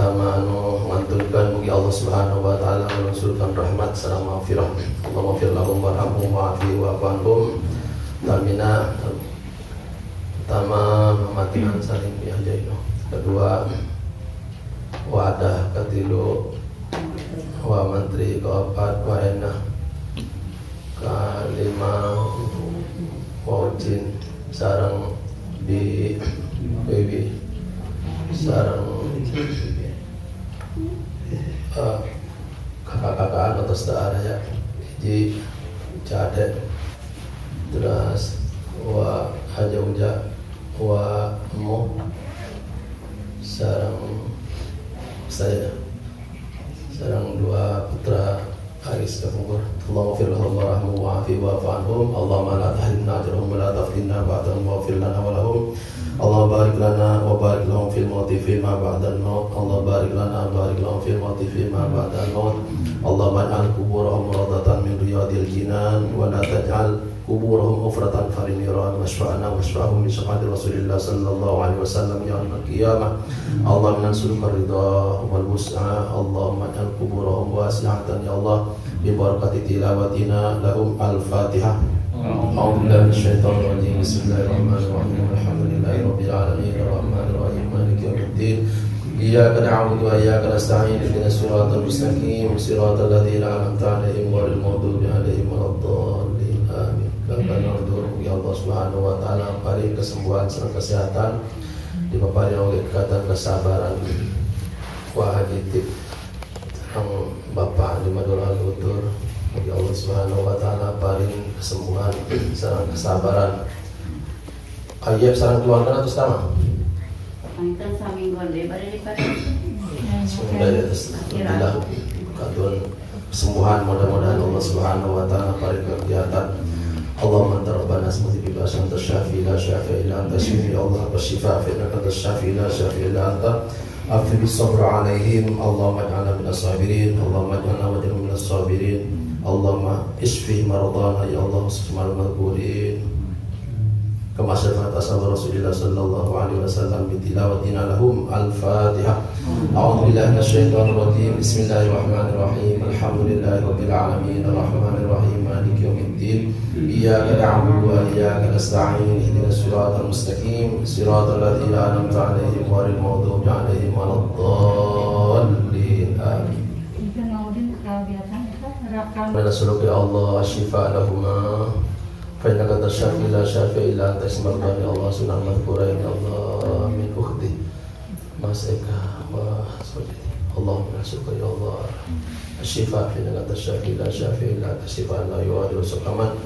pertama mengantunkan mugi Allah Subhanahu wa taala menunjukkan rahmat sareng maghfirah. Allahumma fir lahum warhamhum wa'afi wa'fu anhum. Tamina pertama mematikan saling biajaino. Kedua wadah ketilu wa menteri keempat wa enah kelima wajin sareng di baby sareng kakak-kakaan atau saudara ya hiji cade terus wa aja uja wa emo sareng saya sareng dua putra Aris kafur Allahumma fir lahum warhamhum wa'afi wa'fu anhum Allahumma la tahrimna ajrahum wa la taftinna ba'dahum waghfir lana wa lahum Allah barik lana wa barik lahum fil mauti fima ba'dal maut Allah barik lana wa barik lahum fil mauti fima ba'dal maut Allah maj'al kuburahum rawdatan min riyadil jinan wa la taj'al kuburahum ufratan fariniran wasfa'na wasfa'hum bi syafa'ati Rasulillah sallallahu alaihi wasallam yaumil qiyamah Allah minansurka ridha wal wus'a Allah maj'al kuburahum wasi'atan ya Allah bi barakati tilawatina lahum al-Fatihah. A'udzu billahi minasyaitonir rajim. Bismillahirrahmanirrahim. Alhamdulillahi rabbil alamin arrahmanir rahim maliki yaumiddin. Iyyaka na'budu wa iyyaka nasta'in ihdinas siratal mustaqim siratal ladzina an'amta 'alaihim ghairil maghdubi 'alaihim waladdallin. Amin. Dan nurul ya Allah Subhanahu wa taala paring kesembuhan serta kesehatan dipaparing oleh kekatan kesabaran wa hajitib sareng Bapak di Madura Lutur ya Allah Subhanahu wa taala paring kesembuhan sareng kesabaran ayat sareng keluarga atau sama Angkan sami gonde bari lipat. Alhamdulillah katun kesembuhan mudah-mudahan Allah Subhanahu wa taala paring kegiatan Allahumma anta rabbana asmati bi ba'sa anta syafi la syafi illa anta syafi Allah wasyifa fi innaka anta syafi la syafi illa anta afi bis-sabr 'alaihim Allahumma ij'alna minas sabirin Allahumma ij'alna waj'alna minas sabirin Allahumma isfi maradana ya Allah subhanahu wa ta'ala kama syafa'at ashab Rasulillah sallallahu alaihi wasallam bi tilawatina lahum al-Fatihah. A'udzu billahi minasyaitonir rajim. Bismillahirrahmanirrahim. Alhamdulillahi rabbil alamin arrahmanir rahim maliki yaumiddin. Iyyaka na'budu wa iyyaka nasta'in ihdinas siratal mustaqim siratal ladzina an'amta 'alaihim ghairil maghdubi 'alaihim waladdallin. Amin. Nas'aluka ya Allah asy-syifa lahumma fa innaka tasyafi la syafi illa anta ismardan ya Allah sunnah madhkura ya Allah min ukhti Mas Eka wa sujudi Allahumma nas'aluka ya Allah asy-syifa fa innaka tasyafi la syafi illa anta shifaan la yughadiru saqaman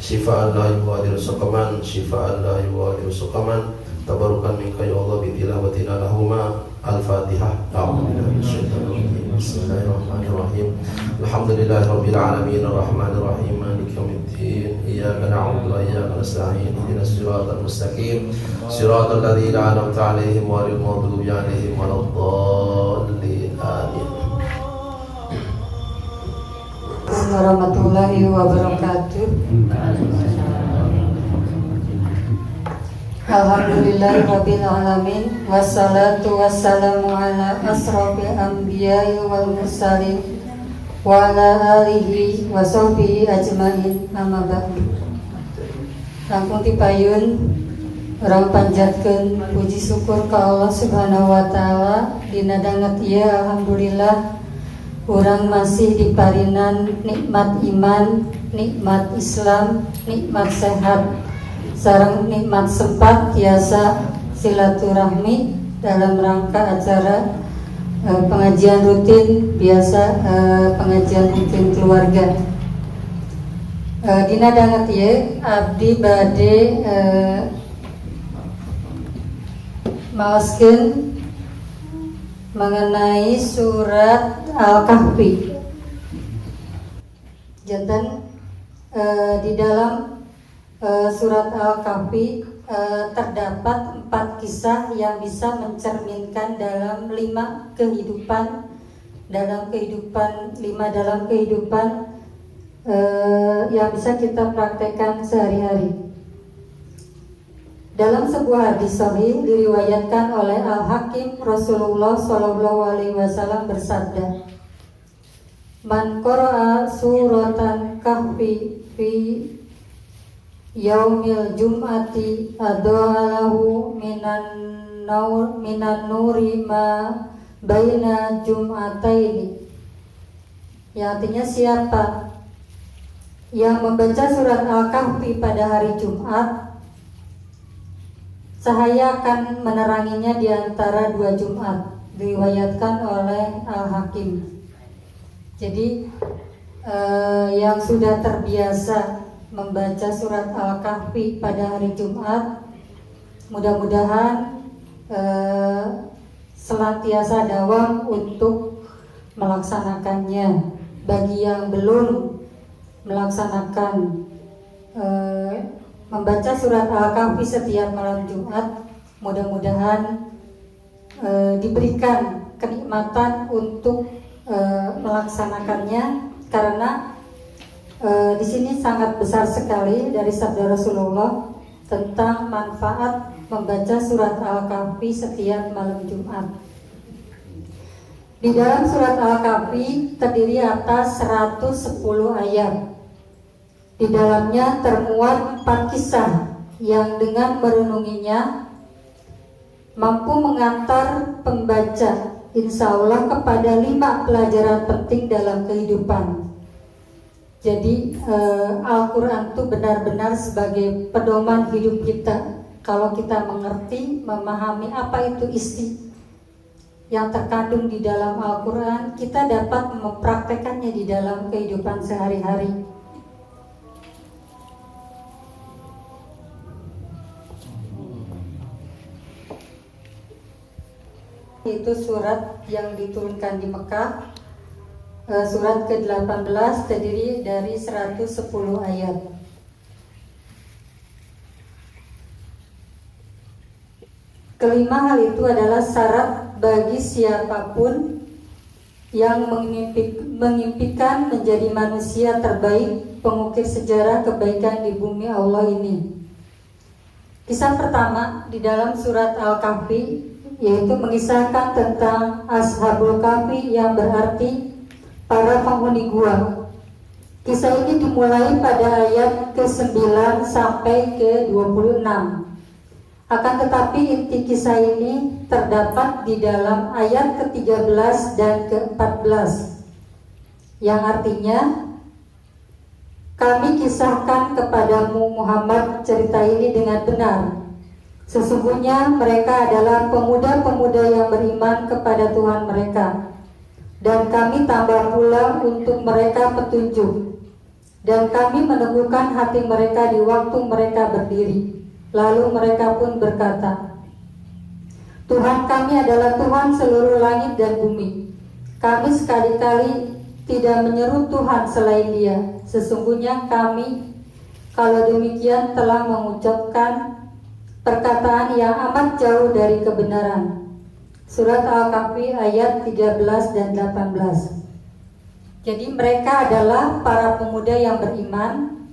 shifaan la yughadiru saqaman shifaan la yughadiru saqaman tabarukan minka ya Allah bi tilawatina lahuma al-Fatihah. A'udzu billahi minasyaitonir rajim. Bismillahirrahmanirrahim. Alhamdulillahirabbil alamin arrahmanir rahim maliki yaumiddin. Iyyaka na'budu wa iyyaka nasta'in ihdinas siratal mustaqim siratal ladzina an'amta 'alaihim ghairil maghdubi 'alaihim waladdallin. Amin. Warahmatullahi wabarakatuh. Alhamdulillahirabbil alamin wassalatu wassalamu ala asrofil anbiya'i wal mursalin wa ala alihi wa sahbihi ajmain amma ba'du. Langkung dipayun urang panjatkeun puji syukur ka Allah Subhanahu wa taala dina danget ieu alhamdulillah urang masih diparinan nikmat iman, nikmat Islam, nikmat sehat sareng nikmat sempat tiasa silaturahmi dalam rangka acara pengajian rutin biasa pengajian rutin keluarga. Dina danget ieu abdi bade maoskeun mengenai surat Al-Kahfi. Janten di dalam surat Al-Kahfi terdapat 4 kisah yang bisa mencerminkan dalam 5 kehidupan yang bisa kita praktekkan sehari-hari. Dalam sebuah hadis sahih diriwayatkan oleh Al-Hakim, Rasulullah SAW bersabda, "Man qara'a suratan kahfi fi yaumil jum'ati adhalahu minan nuri ma baina jum'ataini." Yang artinya siapa yang membaca surat Al-Kahfi pada hari Jumat, cahaya akan meneranginya di antara dua Jumat. Diriwayatkan oleh Al-Hakim. Jadi yang sudah terbiasa membaca surat Al-Kahfi pada hari Jumat, mudah-mudahan senantiasa dawam untuk melaksanakannya. Bagi yang belum melaksanakan membaca surat Al-Kahfi setiap malam Jumat, mudah-mudahan diberikan kenikmatan untuk melaksanakannya, karena di sini sangat besar sekali dari sabda Rasulullah tentang manfaat membaca surat Al-Kahfi setiap malam Jumat. Di dalam surat Al-Kahfi terdiri atas 110 ayat. Di dalamnya termuat 4 kisah yang dengan merenunginya mampu mengantar pembaca insya Allah kepada 5 pelajaran penting dalam kehidupan. Jadi Al-Quran itu benar-benar sebagai pedoman hidup kita. Kalau kita mengerti, memahami apa itu isi yang terkandung di dalam Al-Quran, kita dapat mempraktekannya di dalam kehidupan sehari-hari. Itu surat yang diturunkan di Mekah, surat ke-18, terdiri dari 110 ayat. Kelima hal itu adalah syarat bagi siapapun yang mengimpikan menjadi manusia terbaik, pengukir sejarah kebaikan di bumi Allah ini. Kisah pertama di dalam surat Al-Kahfi yaitu mengisahkan tentang Ashabul Kahfi, yang berarti para penghuni gua. Kisah ini dimulai pada ayat ke-9 sampai ke-26. Akan tetapi inti kisah ini terdapat di dalam ayat ke-13 dan ke-14, yang artinya, "Kami kisahkan kepadamu Muhammad cerita ini dengan benar. Sesungguhnya mereka adalah pemuda-pemuda yang beriman kepada Tuhan mereka, dan kami tambah pula untuk mereka petunjuk, dan kami meneguhkan hati mereka di waktu mereka berdiri. Lalu mereka pun berkata, Tuhan kami adalah Tuhan seluruh langit dan bumi. Kami sekali-kali tidak menyeru Tuhan selain Dia. Sesungguhnya kami, kalau demikian, telah mengucapkan perkataan yang amat jauh dari kebenaran." Surat Al-Kahfi ayat 13 dan 18. Jadi mereka adalah para pemuda yang beriman,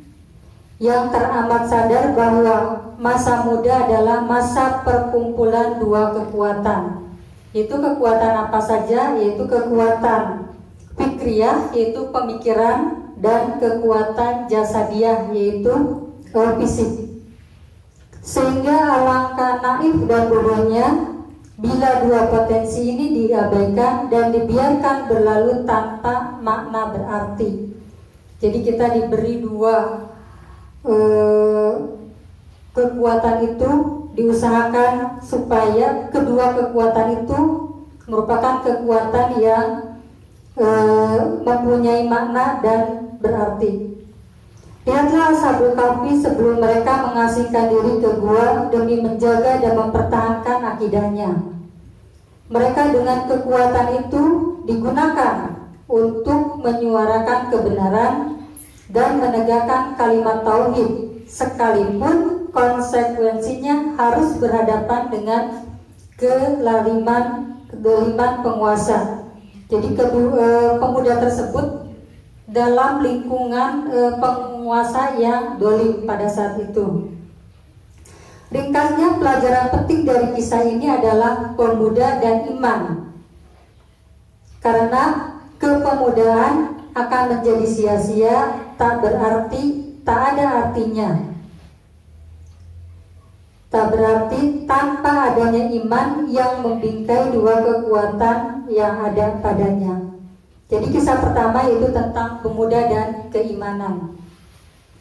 yang teramat sadar bahwa masa muda adalah masa perkumpulan dua kekuatan. Yaitu kekuatan apa saja? Yaitu kekuatan fikriyah, yaitu pemikiran, dan kekuatan jasadiah, yaitu fisik. Sehingga alangkah naif dan bodohnya bila dua potensi ini diabaikan dan dibiarkan berlalu tanpa makna berarti. Jadi kita diberi dua kekuatan itu, diusahakan supaya kedua kekuatan itu merupakan kekuatan yang mempunyai makna dan berarti. Lihatlah Ashabul Kahfi sebelum mereka mengasingkan diri ke gua demi menjaga dan mempertahankan akidahnya. Mereka dengan kekuatan itu digunakan untuk menyuarakan kebenaran dan menegakkan kalimat tauhid, sekalipun konsekuensinya harus berhadapan dengan kedoliman penguasa. Jadi pemuda tersebut dalam lingkungan penguasa yang dolim pada saat itu. Ringkasnya, pelajaran penting dari kisah ini adalah pemuda dan iman. Karena kepemudaan akan menjadi sia-sia, tak berarti, tak ada artinya. Tak berarti tanpa adanya iman yang membingkai dua kekuatan yang ada padanya. Jadi kisah pertama itu tentang pemuda dan keimanan.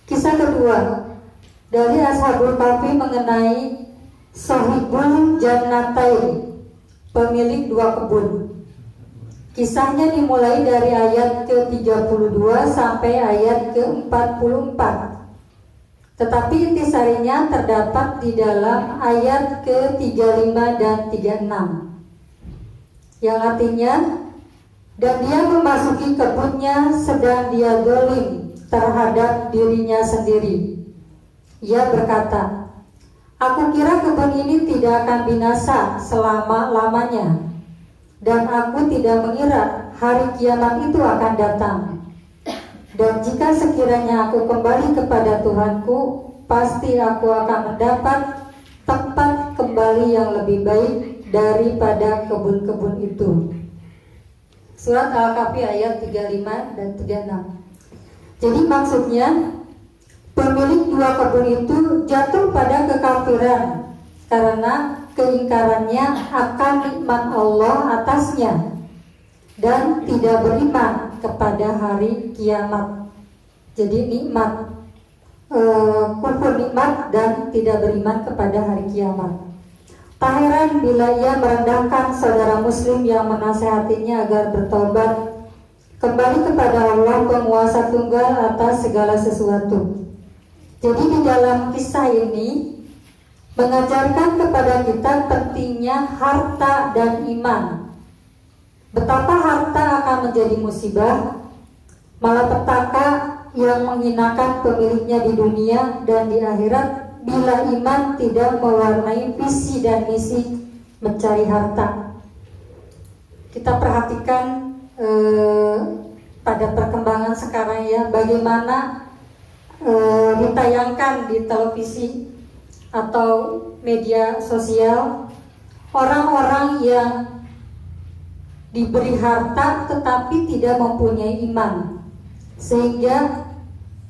Kisah kedua dari Ashabul Kahfi mengenai Sahibul Jannatain, pemilik dua kebun. Kisahnya dimulai dari ayat ke-32 sampai ayat ke-44. Tetapi intisarinya terdapat di dalam ayat ke-35 dan 36, yang artinya, dan dia memasuki kebunnya sedang dia zalim terhadap dirinya sendiri. Ia berkata, aku kira kebun ini tidak akan binasa selama-lamanya, dan aku tidak mengira hari kiamat itu akan datang. Dan jika sekiranya aku kembali kepada Tuhanku, pasti aku akan mendapat tempat kembali yang lebih baik daripada kebun-kebun itu. Surat Al-Kahfi ayat 35 dan 36. Jadi maksudnya, pemilik dua kebun itu jatuh pada kekafiran karena keingkarannya akan nikmat Allah atasnya dan tidak beriman kepada hari kiamat. Jadi nikmat, kufur nikmat dan tidak beriman kepada hari kiamat. Tak heran bila ia merendahkan saudara muslim yang menasehatinya agar bertobat kembali kepada Allah, penguasa tunggal atas segala sesuatu. Jadi di dalam kisah ini mengajarkan kepada kita pentingnya harta dan iman. Betapa harta akan menjadi musibah, malapetaka yang menghinakan pemiliknya di dunia dan di akhirat bila iman tidak mewarnai visi dan misi mencari harta. Kita perhatikan pada perkembangan sekarang ya, bagaimana ditayangkan di televisi atau media sosial orang-orang yang diberi harta tetapi tidak mempunyai iman, sehingga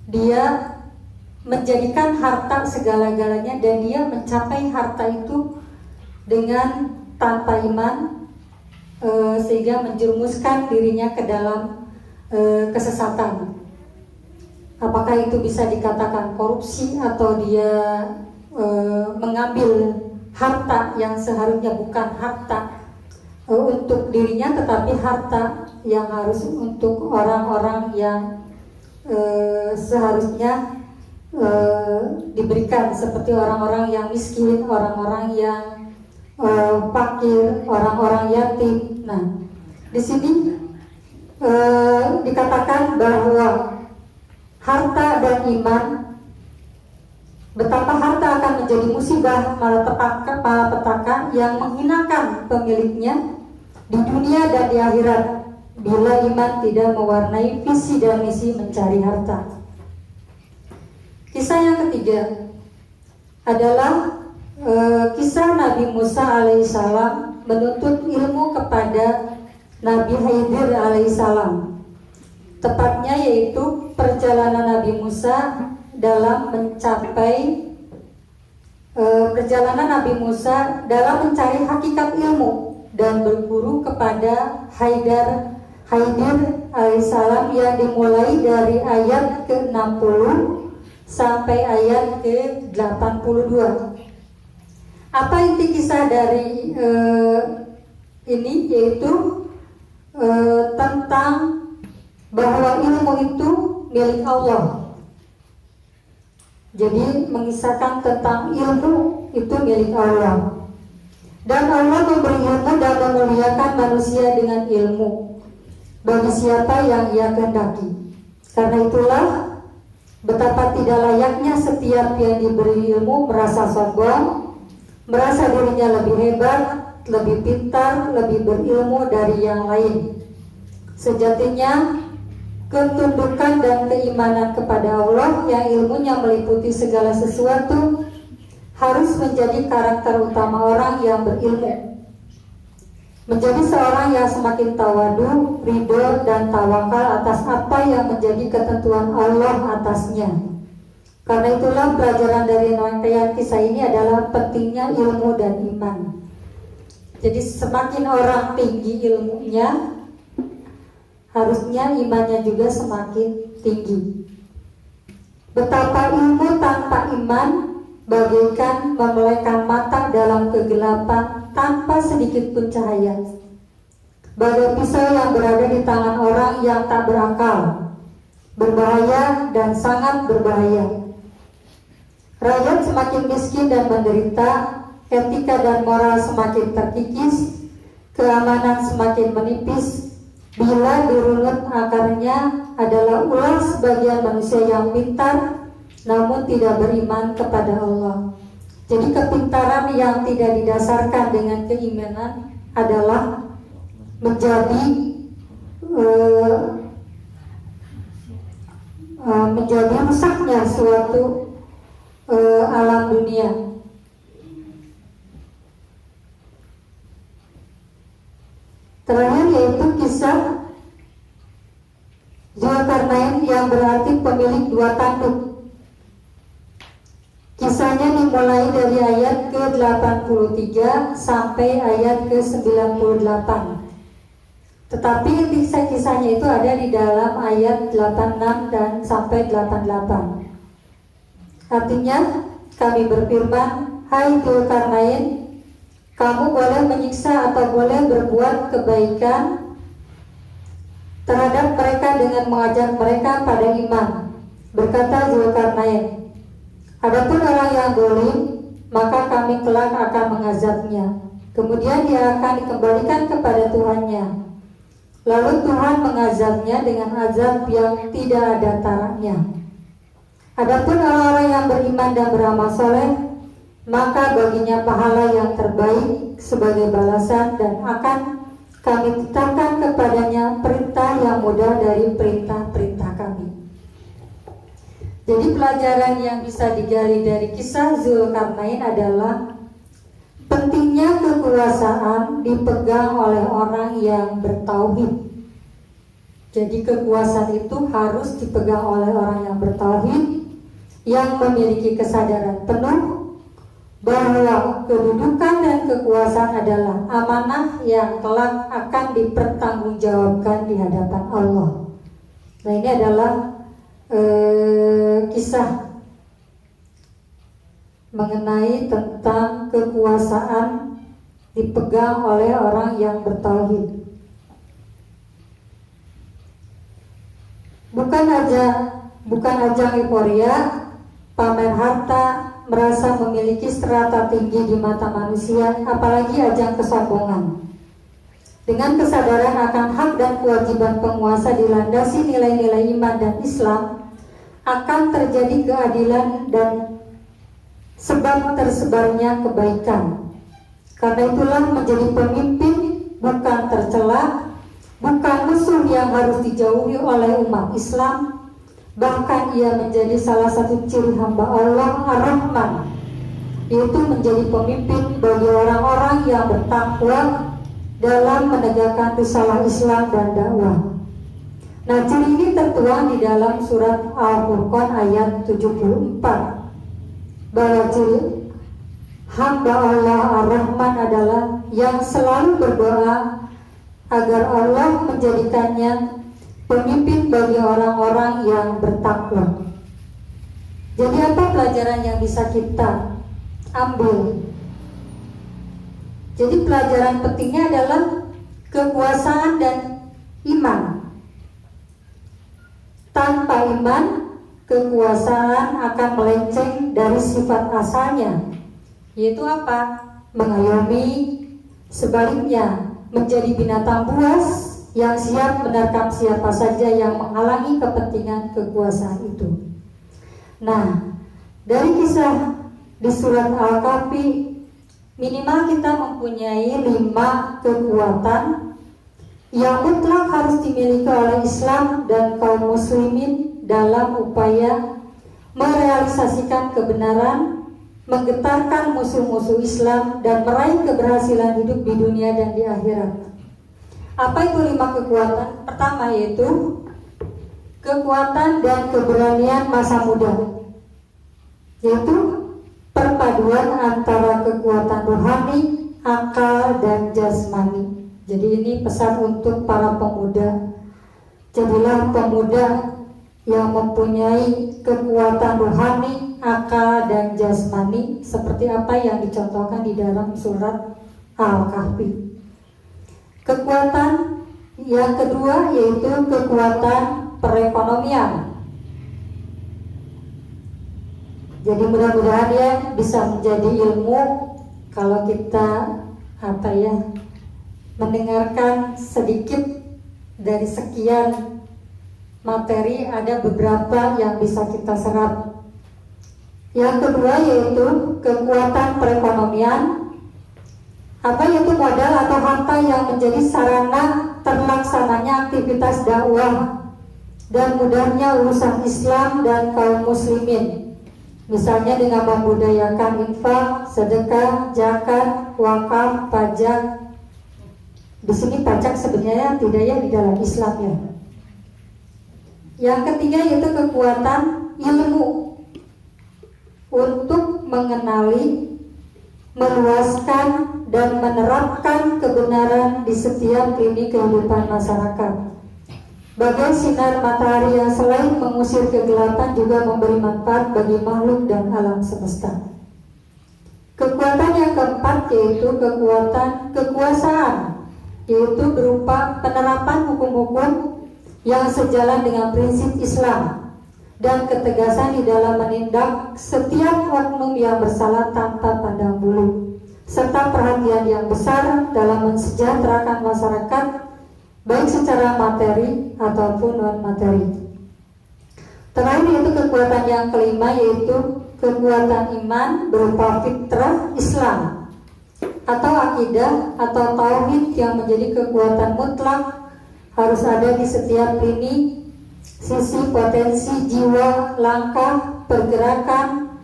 dia menjadikan harta segala-galanya dan dia mencapai harta itu dengan tanpa iman, sehingga menjerumuskan dirinya ke dalam kesesatan. Apakah itu bisa dikatakan korupsi atau dia mengambil harta yang seharusnya bukan harta untuk dirinya, tetapi harta yang harus untuk orang-orang yang seharusnya diberikan, seperti orang-orang yang miskin, orang-orang yang fakir, orang-orang yatim. Nah, di sini dikatakan bahwa harta dan iman, betapa harta akan menjadi musibah malapetaka yang menghinakan pemiliknya di dunia dan di akhirat bila iman tidak mewarnai visi dan misi mencari harta. Kisah yang ketiga adalah kisah Nabi Musa alaihissalam menuntut ilmu kepada Nabi Khidir alaihissalam. Tepatnya yaitu perjalanan Nabi Musa dalam mencapai perjalanan Nabi Musa dalam mencari hakikat ilmu dan berguru kepada Khidir alaihissalam yang dimulai dari ayat ke-60 sampai ayat ke-82. Apa inti kisah dari ini? Yaitu tentang bahwa ilmu itu milik Allah. Jadi mengisahkan tentang ilmu itu milik Allah, dan Allah memberi ilmu dan memuliakan manusia dengan ilmu bagi siapa yang Ia kehendaki. Karena itulah betapa tidak layaknya setiap yang diberi ilmu merasa sombong, merasa dirinya lebih hebat, lebih pintar, lebih berilmu dari yang lain. Sejatinya ketundukan dan keimanan kepada Allah yang ilmunya meliputi segala sesuatu harus menjadi karakter utama orang yang berilmu. Menjadi seorang yang semakin tawadu, ridho, dan tawakal atas apa yang menjadi ketentuan Allah atasnya. Karena itulah pelajaran dari rangkaian kisah ini adalah pentingnya ilmu dan iman. Jadi semakin orang tinggi ilmunya, harusnya imannya juga semakin tinggi. Betapa ilmu tanpa iman bagaikan memelekkan mata dalam kegelapan tanpa sedikit pun cahaya. Bagai pisau yang berada di tangan orang yang tak berakal, berbahaya dan sangat berbahaya. Rakyat semakin miskin dan menderita, etika dan moral semakin terkikis, keamanan semakin menipis, bila dirunut akarnya adalah ulah sebagian manusia yang pintar namun tidak beriman kepada Allah. Jadi kepintaran yang tidak didasarkan dengan keimanan adalah menjadi rusaknya suatu alam dunia. Terakhir yaitu kisah Zulkarnain yang berarti pemilik dua tanduk. Kisahnya dimulai dari ayat ke-83 sampai ayat ke-98. Tetapi kisah-kisahnya itu ada di dalam ayat 86 dan sampai 88. Artinya kami berfirman, hai Zulkarnain, kamu boleh menyiksa atau boleh berbuat kebaikan terhadap mereka dengan mengajak mereka pada iman. Berkata Zulkarnain, adapun orang yang zalim, maka kami kelak akan mengazabnya. Kemudian dia akan dikembalikan kepada Tuhannya. Lalu Tuhan mengazabnya dengan azab yang tidak ada taraknya. Adapun orang-orang yang beriman dan beramal soleh, maka baginya pahala yang terbaik sebagai balasan dan akan kami tetapkan kepadanya perintah yang mudah dari perintah-perintah kami. Jadi pelajaran yang bisa digali dari kisah Zulkarnain adalah pentingnya kekuasaan dipegang oleh orang yang bertauhid. Jadi kekuasaan itu harus dipegang oleh orang yang bertauhid, yang memiliki kesadaran penuh bahwa kedudukan dan kekuasaan adalah amanah yang kelak akan dipertanggungjawabkan di hadapan Allah. Nah, ini adalah kisah mengenai tentang kekuasaan dipegang oleh orang yang bertauhid. Bukan ajang euforia, pamer harta, merasa memiliki strata tinggi di mata manusia, apalagi ajang kesombongan. Dengan kesadaran akan hak dan kewajiban penguasa dilandasi nilai-nilai iman dan Islam, akan terjadi keadilan dan sebab tersebarnya kebaikan. Karena itulah menjadi pemimpin bukan tercela, bukan musuh yang harus dijauhi oleh umat Islam. Bahkan ia menjadi salah satu ciri hamba Allah Ar-Rahman, yaitu menjadi pemimpin bagi orang-orang yang bertakwa dalam menegakkan risalah Islam dan dakwah. Nah, ciri ini tertuang di dalam surat Al-Furqan ayat 74, bahwa ciri hamba Allah Ar-Rahman adalah yang selalu berdoa agar Allah menjadikannya pemimpin bagi orang-orang yang bertakwa. Jadi apa pelajaran yang bisa kita ambil? Jadi pelajaran pentingnya adalah kekuasaan dan iman. Tanpa iman, kekuasaan akan melenceng dari sifat asalnya, yaitu apa? Mengayomi. Sebaliknya, menjadi binatang buas yang siap menerkam siapa saja yang menghalangi kepentingan kekuasaan itu. Nah, dari kisah di surat Al-Kahfi, minimal kita mempunyai 5 kekuatan yang mutlak harus dimiliki oleh Islam dan kaum muslimin dalam upaya merealisasikan kebenaran, menggetarkan musuh-musuh Islam dan meraih keberhasilan hidup di dunia dan di akhirat. Apa itu 5 kekuatan? Pertama yaitu kekuatan dan keberanian masa muda, yaitu perpaduan antara kekuatan rohani, akal, dan jasmani. Jadi ini pesan untuk para pemuda. Jadilah pemuda yang mempunyai kekuatan rohani, akal, dan jasmani seperti apa yang dicontohkan di dalam surat Al-Kahfi. Kekuatan yang kedua yaitu kekuatan perekonomian. Jadi mudah-mudahan ya bisa menjadi ilmu kalau kita mendengarkan sedikit dari sekian materi, ada beberapa yang bisa kita serap. Yang kedua yaitu kekuatan perekonomian. Apa yaitu modal atau harta yang menjadi sarana terlaksananya aktivitas dakwah dan mudahnya urusan Islam dan kaum muslimin. Misalnya dengan membudayakan infak, sedekah, zakat, wakaf, pajak. Di sini pajak sebenarnya tidak ya di dalam Islam ya. Yang ketiga yaitu kekuatan ilmu untuk mengenali, meluaskan, dan menerapkan kebenaran di setiap lini kehidupan masyarakat. Bagai sinar matahari yang selain mengusir kegelapan juga memberi manfaat bagi makhluk dan alam semesta. Kekuatan yang keempat yaitu kekuatan kekuasaan, yaitu berupa penerapan hukum-hukum yang sejalan dengan prinsip Islam dan ketegasan di dalam menindak setiap oknum yang bersalah tanpa pandang bulu, serta perhatian yang besar dalam mensejahterakan masyarakat baik secara materi ataupun non-materi. Terakhir yaitu kekuatan yang kelima yaitu kekuatan iman berupa fitrah Islam atau akidah atau tauhid yang menjadi kekuatan mutlak, harus ada di setiap lini sisi potensi jiwa, langkah, pergerakan,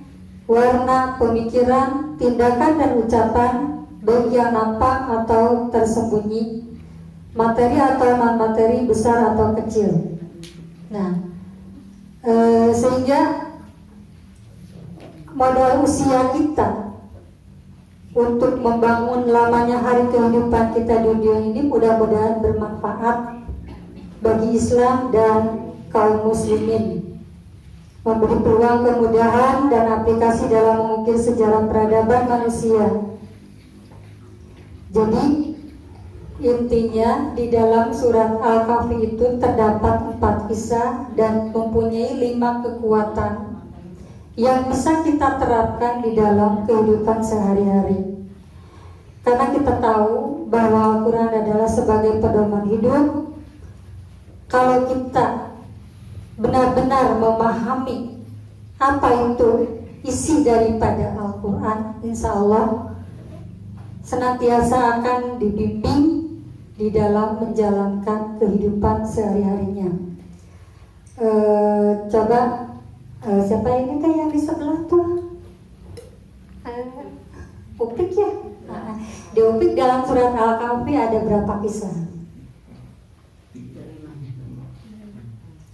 warna, pemikiran, tindakan dan ucapan, baik yang nampak atau tersembunyi, materi atau non-materi, besar atau kecil. Nah, sehingga modal usia kita untuk membangun lamanya hari kehidupan kita di dunia ini mudah-mudahan bermanfaat bagi Islam dan kaum muslimin, memberi peluang kemudahan dan aplikasi dalam mengukir sejarah peradaban manusia. Jadi intinya di dalam surat Al-Kahfi itu terdapat 4 kisah dan mempunyai 5 kekuatan yang bisa kita terapkan di dalam kehidupan sehari-hari. Karena kita tahu bahwa Al-Quran adalah sebagai pedoman hidup. Kalau kita benar-benar memahami apa itu isi daripada Al-Quran, insya Allah senantiasa akan dibimbing di dalam menjalankan kehidupan sehari-harinya. Coba siapa ini kan yang di sebelah tuh? Upik ya? Di Upik dalam surat Al-Kahfi ada berapa kisah?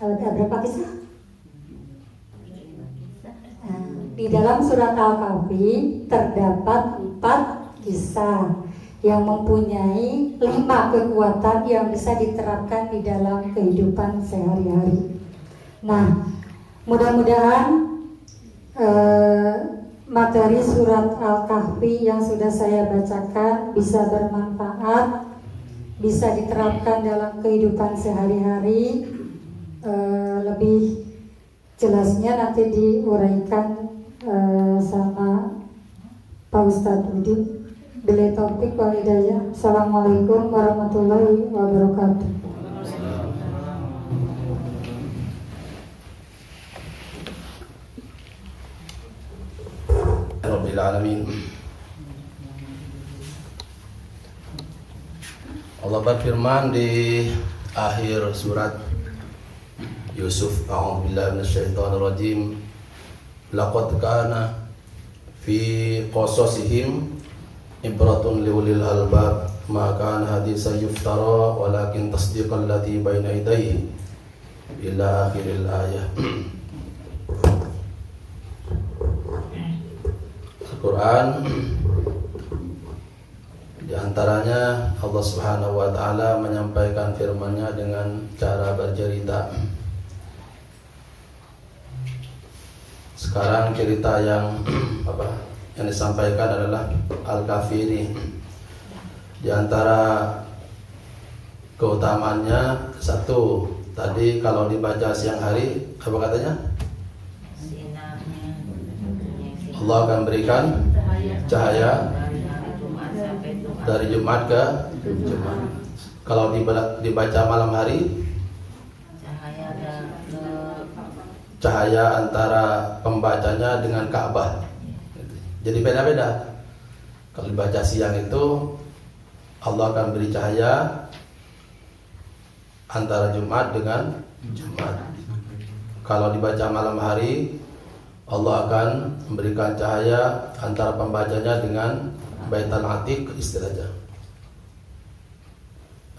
Ada berapa kisah? Di dalam surat Al-Kahfi terdapat 4 kisah yang mempunyai 5 kekuatan yang bisa diterapkan di dalam kehidupan sehari-hari. Nah, mudah-mudahan materi surat Al-Kahfi yang sudah saya bacakan bisa bermanfaat, bisa diterapkan dalam kehidupan sehari-hari. Lebih jelasnya nanti diuraikan sama Pak Ustadz Budi. Bila taufik wal hidayah. Assalamualaikum warahmatullahi wabarakatuh. Rabbil alamin. Allah berfirman di akhir surat Yusuf, a'udzubillahi minasyaitonir rajim. Laqad kana fi qasasihim ibratun liulil albab ma kana haditsan yuftara walakin tasdiqal ladzi baina yadayhi ila akhiril ayah. Al-Quran di antaranya Allah Subhanahu wa taala menyampaikan firman-Nya dengan cara bercerita. Sekarang cerita yang yang disampaikan adalah Al-Kahfi ini. Di antara keutamaannya satu, tadi kalau dibaca siang hari apa katanya? Allah akan berikan cahaya dari Jumat ke Jumat. Kalau dibaca malam hari, cahaya antara pembacanya dengan Ka'bah. Jadi beda-beda. Kalau dibaca siang itu Allah akan beri cahaya antara Jumat dengan Jumat. Kalau dibaca malam hari, Allah akan memberikan cahaya antara pembacanya dengan Baitul Atiq, istilahnya.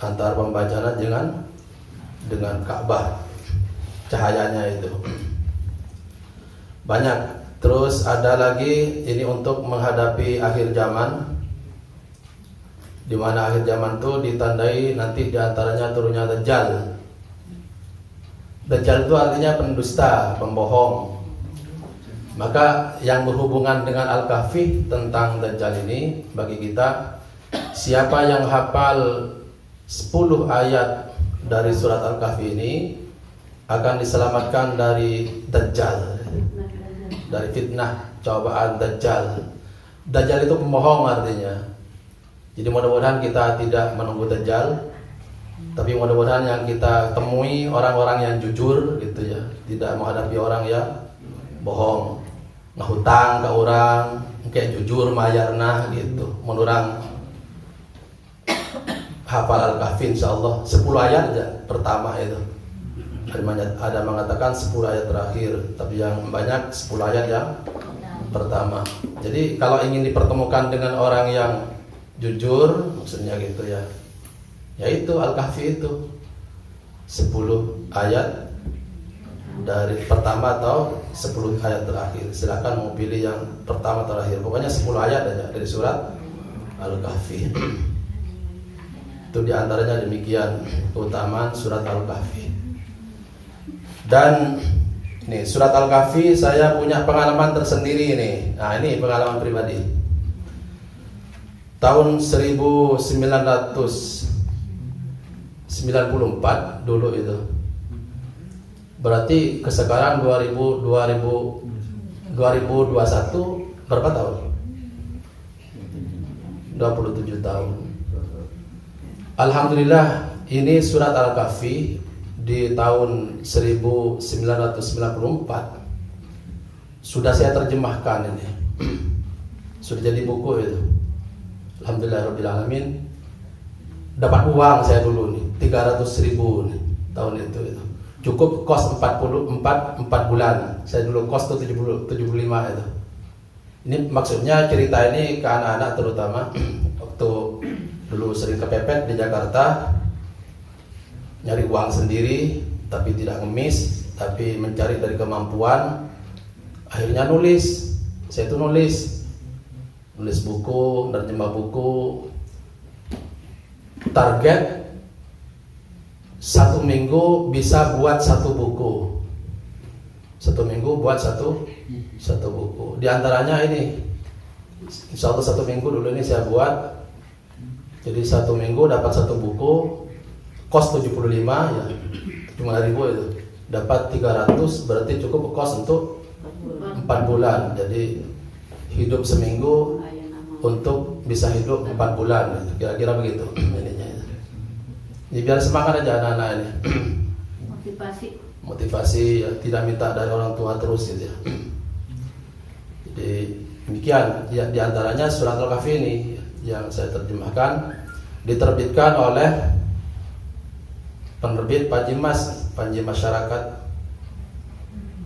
Antara pembacanya dengan Ka'bah. Cahayanya itu banyak. Terus ada lagi ini untuk menghadapi akhir zaman, di mana akhir zaman itu ditandai nanti diantaranya turunnya Dajjal. Dajjal itu artinya pendusta, pembohong. Maka yang berhubungan dengan Al-Kahfi tentang Dajjal ini, bagi kita, siapa yang hafal 10 ayat dari surat Al-Kahfi ini akan diselamatkan dari Dajjal, dari fitnah cobaan Dajjal. Dajjal itu pembohong artinya. Jadi mudah-mudahan kita tidak menunggu Dajjal, tapi mudah-mudahan yang kita temui orang-orang yang jujur gitu ya, tidak menghadapi orang yang bohong, ngahutang ke orang, kayak jujur mayarna gitu. Menurang hafal Al-Kahfi insyaallah 10 ayat aja pertama itu. Ada mengatakan 10 ayat terakhir, tapi yang banyak 10 ayat yang pertama. Jadi kalau ingin dipertemukan dengan orang yang jujur, maksudnya gitu ya, yaitu Al-Kahfi itu 10 ayat dari pertama atau 10 ayat terakhir. Silakan mau pilih yang pertama atau terakhir. Pokoknya 10 ayat aja dari surat Al-Kahfi. Itu diantaranya demikian keutamaan surat Al-Kahfi. Dan ini surat Al-Kahfi saya punya pengalaman tersendiri ini. Nah, ini pengalaman pribadi. Tahun 1994 dulu itu. Berarti ke sekarang 2021 berapa tahun? 27 tahun. Alhamdulillah ini surat Al-Kahfi di tahun 1994 sudah saya terjemahkan ini. Sudah jadi buku itu. Alhamdulillahirabbil alamin. Dapat uang saya dulu nih 300.000 nih tahun itu. Cukup kos 4 bulan. Saya dulu kos tuh 75 itu. Ini maksudnya cerita ini ke anak-anak terutama waktu dulu sering kepepet di Jakarta, nyari uang sendiri tapi tidak ngemis, tapi mencari dari kemampuan. Akhirnya nulis. Saya itu nulis buku, nerjemah buku. Target 1 minggu bisa buat 1 buku. 1 minggu buat satu buku. Di antaranya ini, insyaallah 1 minggu dulu ini saya buat. Jadi 1 minggu dapat 1 buku. Kos 75 ya, cuma 5.000 itu. Dapat 300 berarti cukup kos untuk 4 bulan. Jadi hidup seminggu untuk bisa hidup 4 bulan. Kira-kira begitu ininya. Jadi biar semangat aja anak-anak ini. Motivasi ya, tidak minta dari orang tua terus gitu ya. Jadi demikian ya, di antaranya surat Al-Kahfi ini yang saya terjemahkan, diterbitkan oleh penerbit Panji Masyarakat.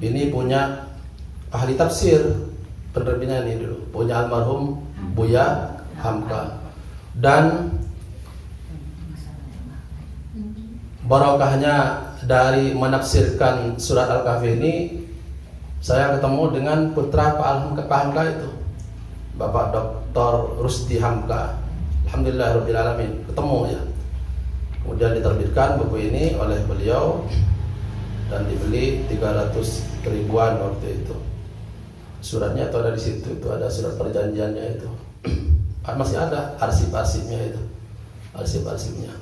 Ini punya ahli tafsir, penerbitnya ini dulu, punya almarhum Buya Hamka. Dan barokahnya dari menafsirkan surat Al-Kahfi ini, saya ketemu dengan putra Pak Hamka itu, Bapak Dr. Rusdi Hamka. Alhamdulillah alamin, ketemu ya. Kemudian diterbitkan buku ini oleh beliau dan dibeli 300 ribuan waktu itu. Suratnya itu ada di situ, itu ada surat perjanjiannya itu. Masih ada arsip-arsipnya itu, arsip-arsipnya.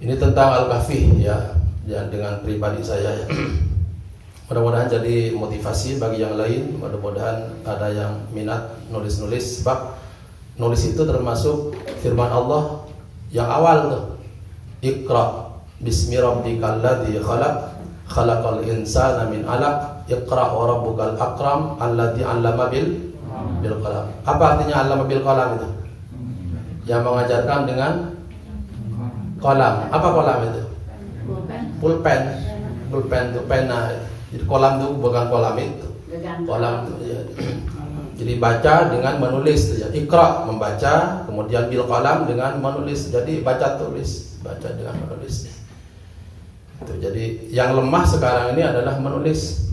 Ini tentang Al-Kahfi ya, dengan pribadi saya ya. Mudah-mudahan jadi motivasi bagi yang lain. Mudah-mudahan ada yang minat nulis-nulis, sebab nulis itu termasuk firman Allah yang awal tuh. Iqra bismi rabbikal ladzi khalaq, khalaqal insana min 'alaq, iqra wa rabbukal akram alladzi 'allama bil qalam. Apa artinya 'allama bil qalam itu? Yang mengajarkan dengan kolam. Apa kolam itu? Pulpen. Pulpen itu pena. Jadi kolam itu bukan kolam itu. Kolam itu ya. Jadi baca dengan menulis ya. Iqra membaca, kemudian bil qalam dengan menulis. Jadi baca tulis, baca dengan menulis. Itu. Jadi yang lemah sekarang ini adalah menulis.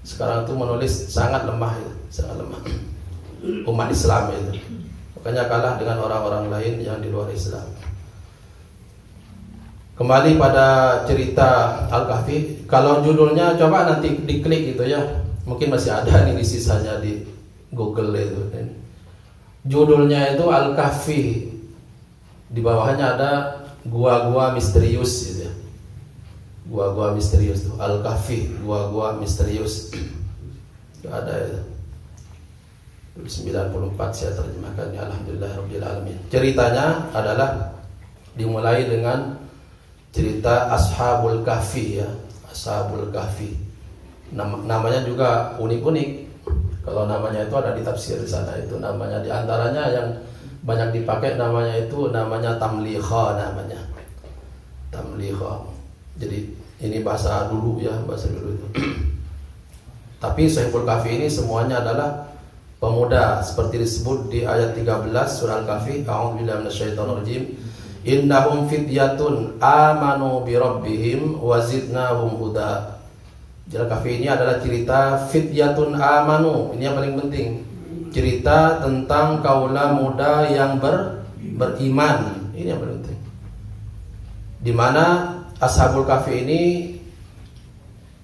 Sekarang itu menulis sangat lemah ya. Sangat lemah. Umat Islam itu. Makanya kalah dengan orang-orang lain yang di luar Islam. Kembali pada cerita Al-Kahfi. Kalau judulnya coba nanti diklik gitu ya. Mungkin masih ada nih di sisanya di Google itu. Judulnya itu Al-Kahfi. Di bawahnya ada gua-gua misterius gitu ya. Gua-gua misterius itu Al-Kahfi, gua-gua misterius. Itu ada itu. 94 saya terjemahkannya. Alhamdulillahirabbil alamin. Ceritanya adalah dimulai dengan cerita Ashabul Kahfi ya. Ashabul Kahfi. Namanya juga unik-unik. Kalau namanya itu ada di tafsir di sana, itu namanya di antaranya yang banyak dipakai namanya itu namanya tamlikha namanya. Tamlikha. Jadi ini bahasa dulu ya, bahasa dulu itu. Tapi Ashabul Kahfi ini semuanya adalah pemuda seperti disebut di ayat 13 surah Al-Kahfi. A'udzubillahi minasyaitonirrajim. Innahum fityatun amanu bi rabbihim wa zidnahum huda. Jadi Al-Kahfi ini adalah cerita fityatun amanu. Ini yang paling penting. Cerita tentang kaula muda yang beriman. Ini yang paling penting. Di mana Ashabul Kahfi ini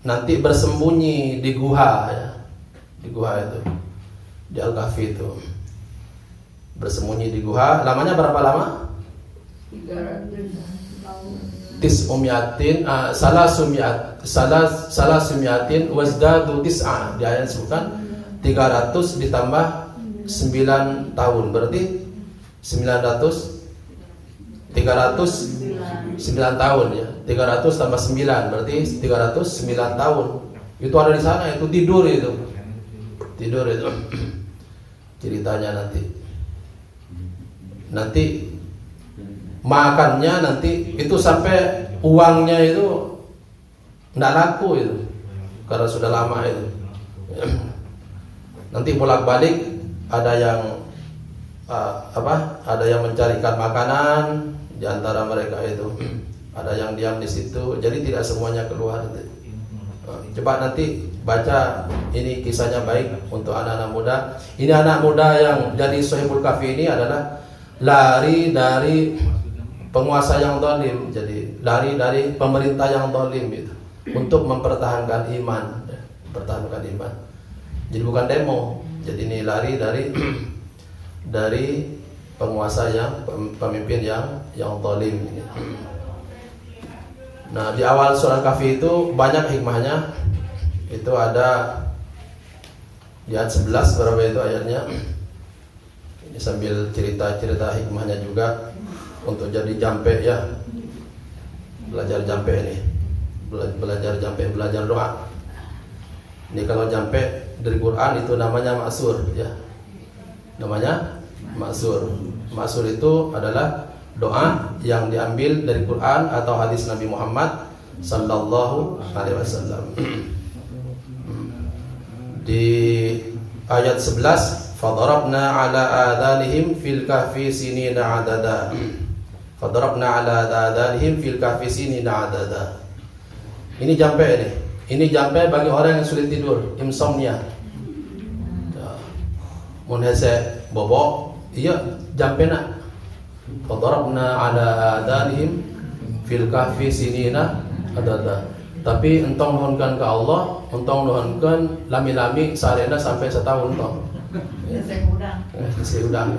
nanti bersembunyi di guha ya. Di guha itu. Di Al-Kahfi itu bersembunyi di guha. Lamanya berapa lama? 300 tis'umiatin salasumiatin wazdadu tis'a. Di ayat sebutkan 300 ditambah 9 tahun, berarti 309 tahun ya. 300 tambah 9 berarti 309 tahun. Itu ada di sana, itu tidur itu. Tidur itu. Ceritanya nanti makannya nanti itu sampai uangnya itu enggak laku itu karena sudah lama itu. Nanti bolak-balik ada yang ada yang mencarikan makanan di antara mereka itu. Ada yang diam di situ. Jadi tidak semuanya keluar. Coba nanti baca, ini kisahnya baik untuk anak-anak muda. Ini anak muda yang jadi Ashabul Kahfi ini adalah lari dari penguasa yang zalim, jadi lari dari pemerintah yang zalim itu untuk mempertahankan iman, mempertahankan iman. Jadi bukan demo, jadi ini lari dari penguasa yang pemimpin yang zalim ini. Nah, di awal surah Kahfi itu banyak hikmahnya. Itu ada di ayat 11 berapa itu ayatnya. Ini sambil cerita-cerita hikmahnya juga untuk jadi jampe ya. Belajar jampe ini. Belajar jampe, belajar doa. Ini kalau jampe dari Quran itu namanya ma'sur ya. Namanya ma'sur. Ma'sur itu adalah doa yang diambil dari Quran atau hadis Nabi Muhammad sallallahu alaihi wasallam. di ayat 11, fadarabna ala adhanihim fil kahfi sinina adada. Fadarabna ala adhanihim fil kahfi sinina adada. Ini jampe ini. Ini jampe bagi orang yang sulit tidur, insomnia. Mun hese bobok, iya jampe nak. Fadarabna ala adhanihim fil kahfi sinina adada. Tapi entong nuhunkan ke Allah, entong nuhunkan lami-lami sarena sampai setahun entong. Seudang.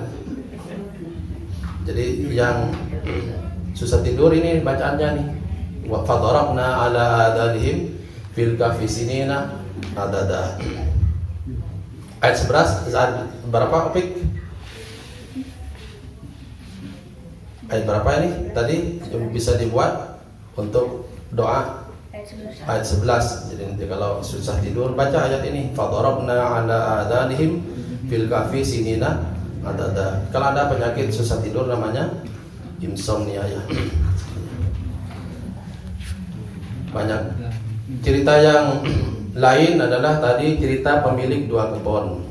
Jadi yang susah tidur ini bacaannya nih. Wa fadarabna ala adhanihim fil kahfi sinina adada. Ayat 11 berapa Opik? Ayat berapa ini? Tadi bisa dibuat untuk doa. Ayat 11. Jadi nanti kalau susah tidur baca ayat ini, fadarabna ala adhanihim fil kahfi sinina adada. Kalau ada penyakit susah tidur namanya insomnia ya. Banyak cerita yang lain adalah tadi cerita pemilik dua kebun.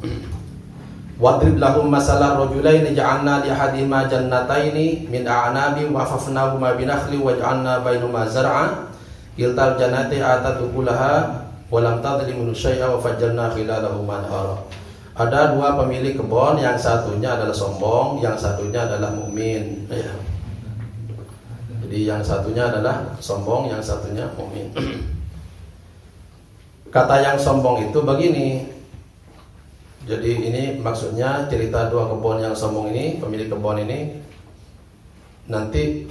Wadrib lahum masalah rajulaini ja'alna li ahadihima jannataini min a'nabin wa hafafnahuma binakhli wa ja'alna bainahuma zar'a kiltal jannati atat ukulaha wa lam tadlim minhu syai'a wa fajjarna khilalahuma anhara. Ada dua pemilik kebun, yang satunya adalah sombong, yang satunya adalah mukmin ya. Jadi yang satunya adalah sombong, yang satunya mukmin. Kata yang sombong itu begini. Jadi ini maksudnya cerita dua kebun yang sombong ini, pemilik kebun ini nanti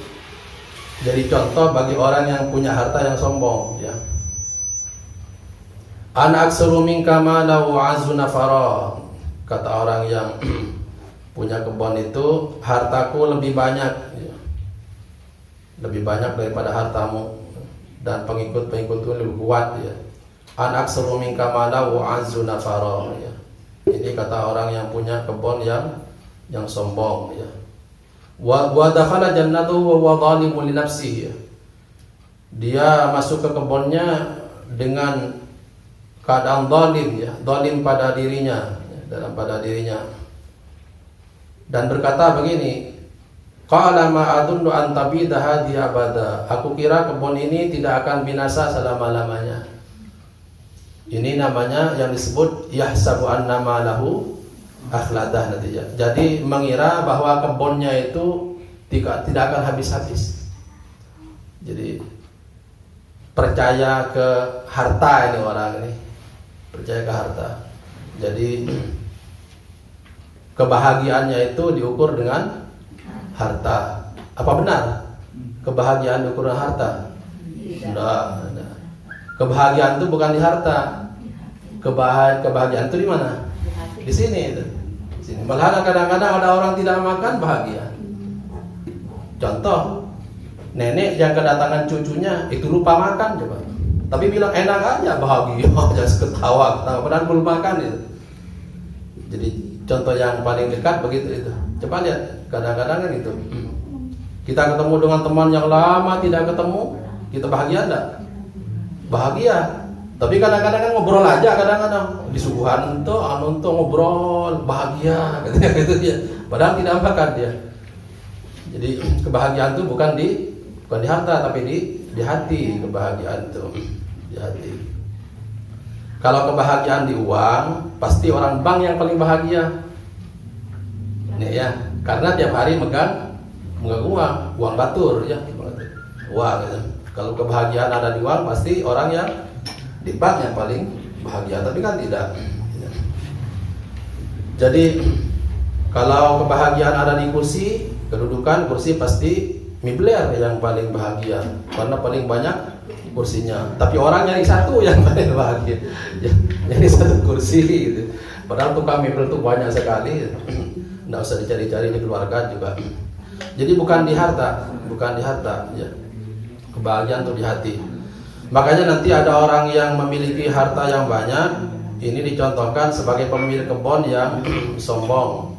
jadi contoh bagi orang yang punya harta yang sombong ya. Ana aktsaru minka malan wa azzu nafara. Kata orang yang punya kebun itu, hartaku lebih banyak ya. Lebih banyak daripada hartamu, dan pengikut-pengikutku lebih kuat ya. Ana aktsaru minka malan wa azzu nafara ya. Ini kata orang yang punya kebun yang sombong ya. Wa dakhala jannatuhu wa zalimun li nafsihi. Dia masuk ke kebunnya dengan keadaan zalim ya, zalim pada dirinya, dalam pada dirinya. Dan berkata begini, qala ma adunnu an tabida hadhihi abada. Aku kira kebun ini tidak akan binasa selama-lamanya. Ini namanya yang disebut yahsabu annama lahu akhladah nanti ya. Jadi mengira bahwa kebunnya itu tidak akan habis-habis. Jadi percaya ke harta ini orang ini, percaya ke harta. Jadi kebahagiaannya itu diukur dengan harta. Apa benar? Kebahagiaan diukur dengan harta? Tidak. Kebahagiaan itu bukan di harta. Kebahagiaan itu di mana? Di sini itu. Di sini. Malah kadang-kadang ada orang tidak makan bahagia. Contoh, nenek yang kedatangan cucunya itu lupa makan coba. Tapi bilang enak aja, bahagia, jangan ketawa, padahal belum makan itu. Jadi contoh yang paling dekat begitu itu. Coba lihat, kadang-kadang kan itu. Kita ketemu dengan teman yang lama tidak ketemu, kita bahagia enggak? Bahagia. Tapi kadang-kadang kan ngobrol aja, kadang-kadang di suguhan tuh anu tuh ngobrol bahagia gitu dia. Padahal tidak makan dia. Jadi kebahagiaan itu bukan di harta, tapi di hati. Kebahagiaan itu di hati. Kalau kebahagiaan di uang, pasti orang bank yang paling bahagia. Nih ya, karena tiap hari megang uang batur ya, uang gitu. Kalau kebahagiaan ada di uang, pasti orang yang di bank yang paling bahagia. Tapi kan tidak. Jadi kalau kebahagiaan ada di kursi, kedudukan kursi, pasti miliar yang paling bahagia karena paling banyak kursinya. Tapi orang nyari satu yang paling bahagia, nyari satu kursi gitu. Padahal tukang mebel itu banyak sekali, nggak usah dicari-cari di keluarga juga. Jadi bukan di harta, ya. Kebahagiaan itu di hati. Makanya nanti ada orang yang memiliki harta yang banyak, ini dicontohkan sebagai pemilik kebun yang sombong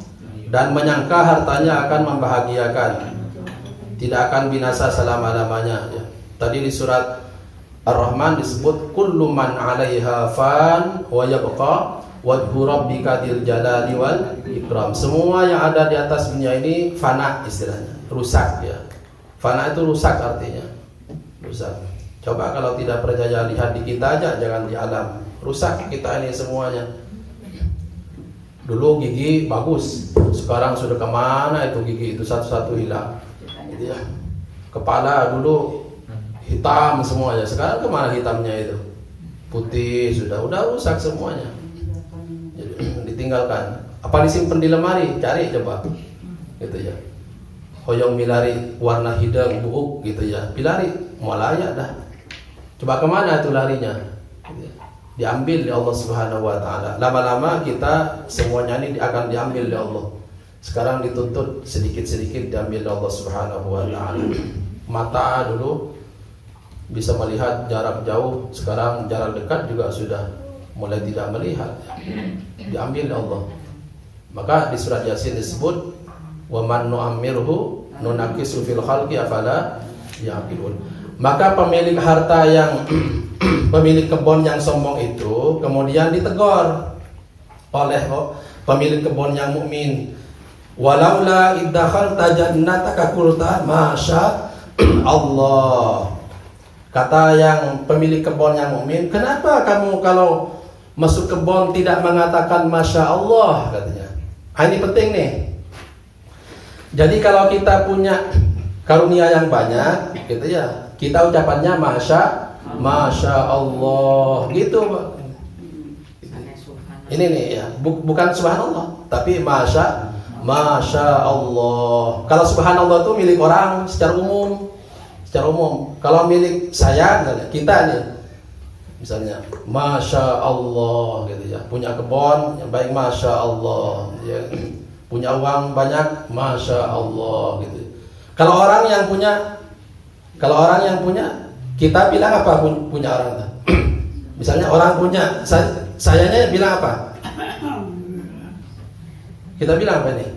dan menyangka hartanya akan membahagiakan, tidak akan binasa selama-lamanya ya. Tadi di surat Ar-Rahman disebut kullu man 'alaiha fan wa yabqa wajhu rabbika dzil jalali wal ikram. Semua yang ada di atas dunia ini fana istilahnya, rusak ya. Fana itu rusak artinya. Rusak. Coba kalau tidak percaya lihat di kita aja, jangan di alam. Rusak kita ini semuanya. Dulu gigi bagus, sekarang sudah kemana itu gigi itu satu-satu hilang. Gitu ya. Kepala dulu hitam semuanya, sekarang kemana hitamnya itu? Putih udah rusak semuanya. Jadi ditinggalkan. Apa disimpan di lemari? Cari coba. Gitu ya. Hoyong milari warna hidang buuk gitu ya. Pilari malaya dah. Coba kemana itu larinya? Gitu ya. Diambil oleh Allah Subhanahu wa taala. Lama-lama kita semuanya ini akan diambil oleh Allah. Sekarang dituntut sedikit-sedikit diambil oleh Allah Subhanahu wa taala. Mata dulu bisa melihat jarak jauh, sekarang jarak dekat juga sudah mulai tidak melihat. Diambil oleh Allah. Maka di surat Yasin disebut wa man nu'ammirhu nunakisu fil khalqi afala yaqilun. Maka pemilik harta yang pemilik kebun yang sombong itu kemudian ditegur oleh pemilik kebun yang mukmin. Walaula iddakhalta jannataka qulta masya Allah. Kata yang pemilik kebun yang mukmin, kenapa kamu kalau masuk kebun tidak mengatakan masya Allah katanya. Ini penting nih. Jadi kalau kita punya karunia yang banyak, gitu ya, kita ucapannya masya Allah, gitu Pak. Ini nih ya, bukan subhanallah, tapi masya Allah. Kalau subhanallah itu milik orang secara umum. Kalau milik saya, kita nih, misalnya masya Allah, gitu ya, punya kebun yang baik masya Allah, ya. Punya uang banyak, masya Allah, gitu. Kalau orang yang punya, kita bilang apa punya orang itu? Misalnya orang punya, sayanya bilang apa? Kita bilang apa nih?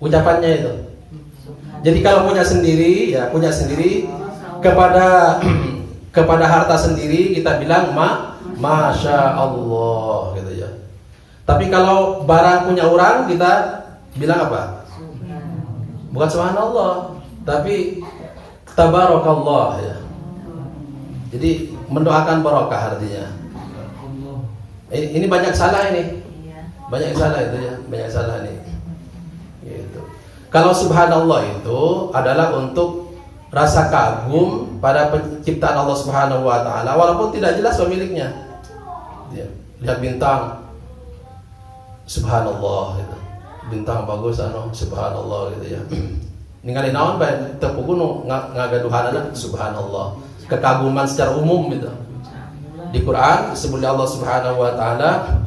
Ucapannya itu. Jadi kalau punya sendiri kepada harta sendiri kita bilang masya Allah, gitu ya. Tapi kalau barang punya orang kita bilang apa? Bukan subhanallah, tapi tabarakallah ya. Jadi mendoakan barokah artinya. Ini banyak salah ini. Banyak salah itu ya, banyak salah ini. Gitu. Kalau subhanallah itu adalah untuk rasa kagum pada penciptaan Allah Subhanahu wa taala walaupun tidak jelas pemiliknya. Lihat bintang, subhanallah gitu. Bintang bagus subhanallah gitu ya. Ningali naon bae teu kudu ngagaduhanana subhanallah. Kekaguman secara umum gitu. Di Quran disebut Allah Subhanahu wa taala,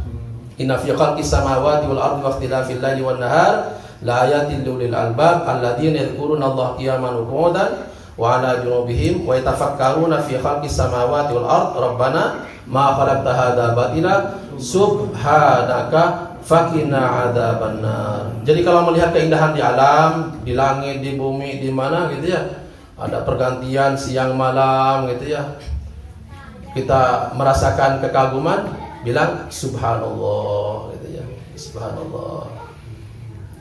inna fi khalqis samawati wal ardi wa ikhtilafil laili wan nahar la ayatin lil albab alladziina yadhkuruna Allah qiyaman wa qu'udan wa 'ala junubihim wa yatafakkaruna fi khalqis samawati wal ardi rabbana ma khalaqta hadza batila subhanaka fakina adzabannar. Jadi kalau melihat keindahan di alam, di langit, di bumi, di mana gitu ya, ada pergantian siang malam gitu ya, kita merasakan kekaguman, bilang subhanallah gitu ya, subhanallah.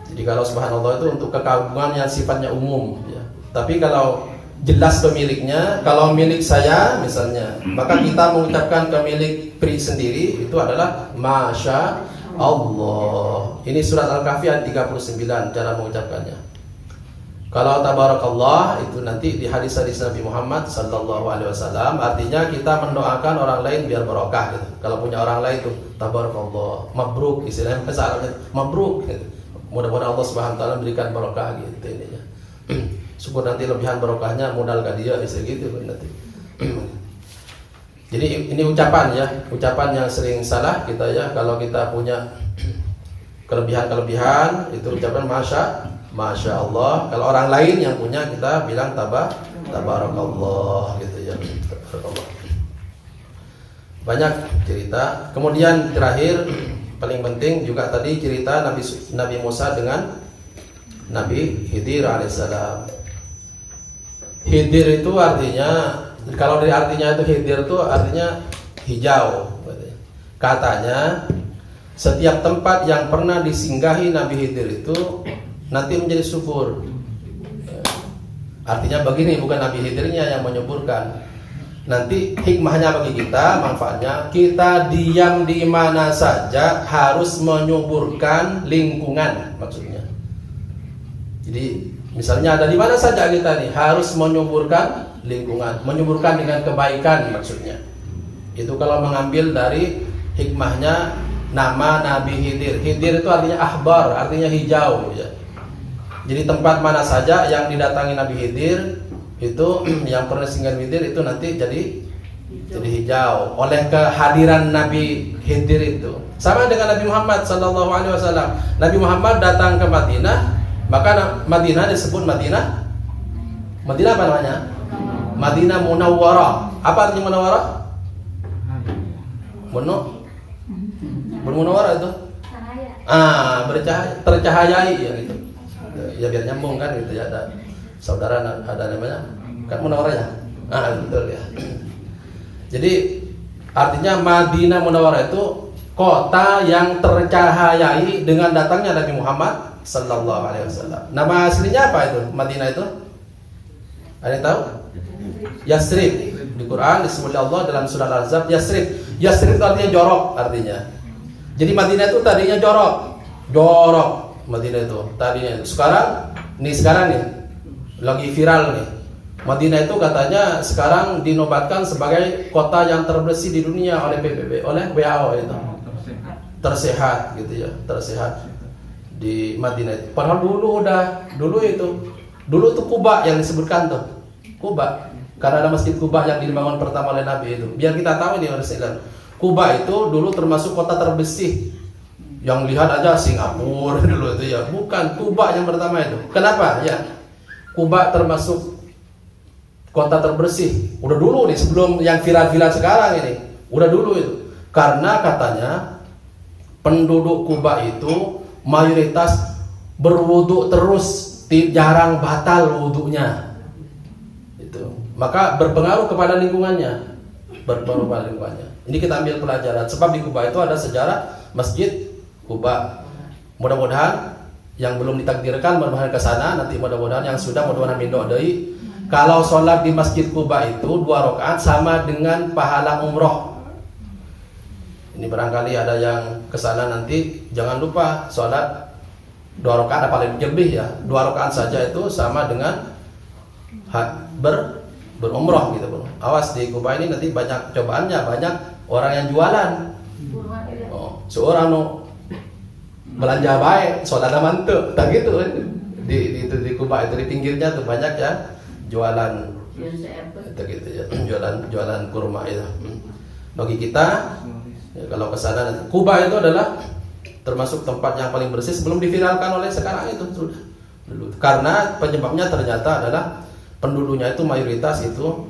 Jadi kalau subhanallah itu untuk kekaguman yang sifatnya umum ya. Tapi kalau jelas pemiliknya, kalau milik saya misalnya, maka kita mengucapkan ke milik pri sendiri itu adalah masya Allah. Ini surat Al-Kahfi ayat 39 cara mengucapkannya. Kalau tabarakallah itu nanti di hadis-hadis Nabi Muhammad sallallahu alaihi wasallam, artinya kita mendoakan orang lain biar barokah gitu. Kalau punya orang lain itu tabarakallah, mabruk istilahnya bahasa Arabnya, mabruk gitu. Mudah-mudahan Allah Subhanahu wa taala berikan barokah gitu intinya. Syukur nanti lebihan barokahnya modal ka dia gitu nanti. Jadi ini ucapan ya, ucapan yang sering salah kita ya. Kalau kita punya kelebihan itu ucapan masya Allah. Kalau orang lain yang punya kita bilang tabarakallah gitu ya. Tabarakallah. Banyak cerita. Kemudian terakhir paling penting juga tadi cerita Nabi Musa dengan Nabi Khidir alaihissalam. Khidir itu artinya Kalau dari artinya itu Khidir itu artinya hijau. Katanya setiap tempat yang pernah disinggahi Nabi Khidir itu nanti menjadi subur. Artinya begini, bukan Nabi Khidirnya yang menyuburkan. Nanti hikmahnya bagi kita, manfaatnya kita diam di mana saja harus menyuburkan lingkungan maksudnya. Jadi misalnya ada di mana saja kita nih harus menyuburkan lingkungan, menyuburkan dengan kebaikan maksudnya. Itu kalau mengambil dari hikmahnya nama Nabi Khidir. Khidir itu artinya ahbar, artinya hijau ya. Jadi tempat mana saja yang didatangi Nabi Khidir itu yang pernah singgah Khidir itu nanti jadi hijau oleh kehadiran Nabi Khidir itu. Sama dengan Nabi Muhammad sallallahu alaihi wasallam. Nabi Muhammad datang ke Madinah, maka Madinah disebut Madinah apa namanya? Madinah Munawwarah. Apa artinya Munawwarah? Munawwarah itu? Bercahaya, tercahayai ya gitu. Ya biar nyambung kan gitu ya, ada saudara ada namanya kan Munawwarah ya. Betul ya. Jadi artinya Madinah Munawwarah itu kota yang tercahayai dengan datangnya Nabi Muhammad sallallahu alaihi wasallam. Nama aslinya apa itu? Madinah itu? Ada yang tahu? Yasrib. Di Quran disebut Allah dalam surah Al-Ahzab Yasrib. Yasrib itu artinya jorok artinya. Jadi Madinah itu tadinya jorok Madinah itu tadinya. Sekarang nih lagi viral nih. Madinah itu katanya sekarang dinobatkan sebagai kota yang terbersih di dunia oleh PBB, oleh WHO itu. Tersehat gitu ya, tersehat di Madinah itu. Padahal dulu itu Kuba yang disebutkan tuh. Kuba. Karena ada Masjid Kuba yang dibangun pertama oleh Nabi itu. Biar kita tahu ini orang Islam. Kuba itu dulu termasuk kota terbersih. Yang lihat aja Singapura dulu itu ya. Bukan, Kuba yang pertama itu. Kenapa? Ya. Kuba termasuk kota terbersih. Udah dulu nih sebelum yang viral-viral sekarang ini. Udah dulu itu. Karena katanya penduduk Kuba itu mayoritas berwudu terus, jarang batal wudunya. Maka berpengaruh kepada lingkungannya. Ini kita ambil pelajaran. Sebab di Kuba itu ada sejarah Masjid Kuba. Mudah-mudahan yang belum ditakdirkan mudah-mudahan ke sana, nanti mudah-mudahan yang sudah mudah-mudahan mindok deui. Kalau sholat di Masjid Kuba itu 2 rakaat sama dengan pahala umroh. Ini barangkali ada yang ke sana nanti jangan lupa sholat 2 rakaat paling lebih ya. 2 rakaat saja itu sama dengan berumroh gitu bro. Awas di Kuba ini nanti banyak cobaannya, banyak orang yang jualan. Seorang belanja baik, sholat mantep, tak gitu. Di Kuba itu di pinggirnya tuh banyak ya jualan. Itu gitu ya, jualan kurma itu. Bagi kita ya, kalau ke sana Kuba itu adalah termasuk tempat yang paling bersih sebelum diviralkan oleh sekarang itu sudah dulu. Karena penyebabnya ternyata adalah penduduknya itu mayoritas itu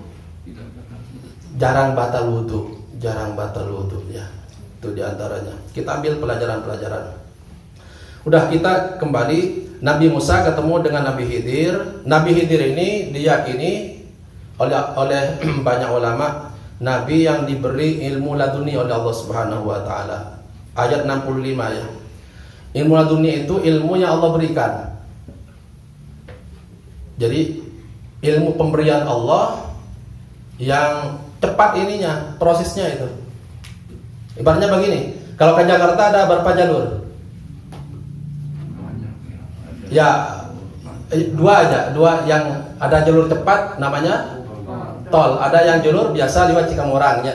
jarang batal wudu ya. Itu diantaranya. Kita ambil pelajaran-pelajaran. Udah kita kembali. Nabi Musa ketemu dengan Nabi Khidir. Nabi Khidir ini diyakini oleh banyak ulama Nabi yang diberi ilmu laduni oleh Allah Subhanahu wa taala. Ayat 65 ya. Ilmu laduni itu ilmu yang Allah berikan. Jadi ilmu pemberian Allah yang cepat ininya, prosesnya itu. Ibaratnya begini, kalau ke Jakarta ada berapa jalur? Ya, 2 aja, 2 yang ada jalur cepat namanya tol, ada yang jalur biasa lewat Cikamorang ya.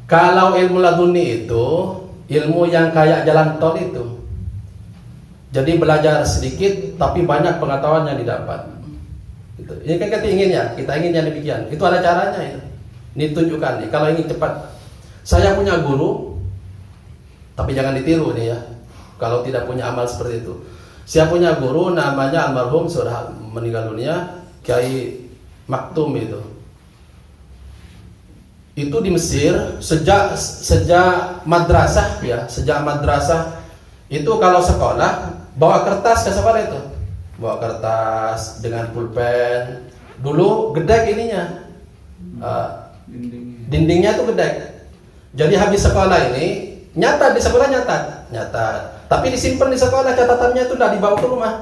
Kalau ilmu laduni itu ilmu yang kayak jalan tol itu. Jadi belajar sedikit tapi banyak pengetahuan yang didapat. Gitu. Ini kan kita ingin yang demikian. Itu ada caranya itu. Ini tunjukkan nih. Kalau ingin cepat, saya punya guru, tapi jangan ditiru nih ya. Kalau tidak punya amal seperti itu. Saya punya guru namanya almarhum sudah meninggal dunia, Kiai Maktum itu. Itu di Mesir sejak madrasah ya, sejak madrasah itu kalau sekolah bawa kertas ke sekolah itu. Bawa kertas dengan pulpen, Dulu gedek ininya, dindingnya tuh gedek. Jadi habis sekolah ini nyata di sekolah nyata. Tapi disimpan di sekolah, catatannya itu udah dibawa ke rumah.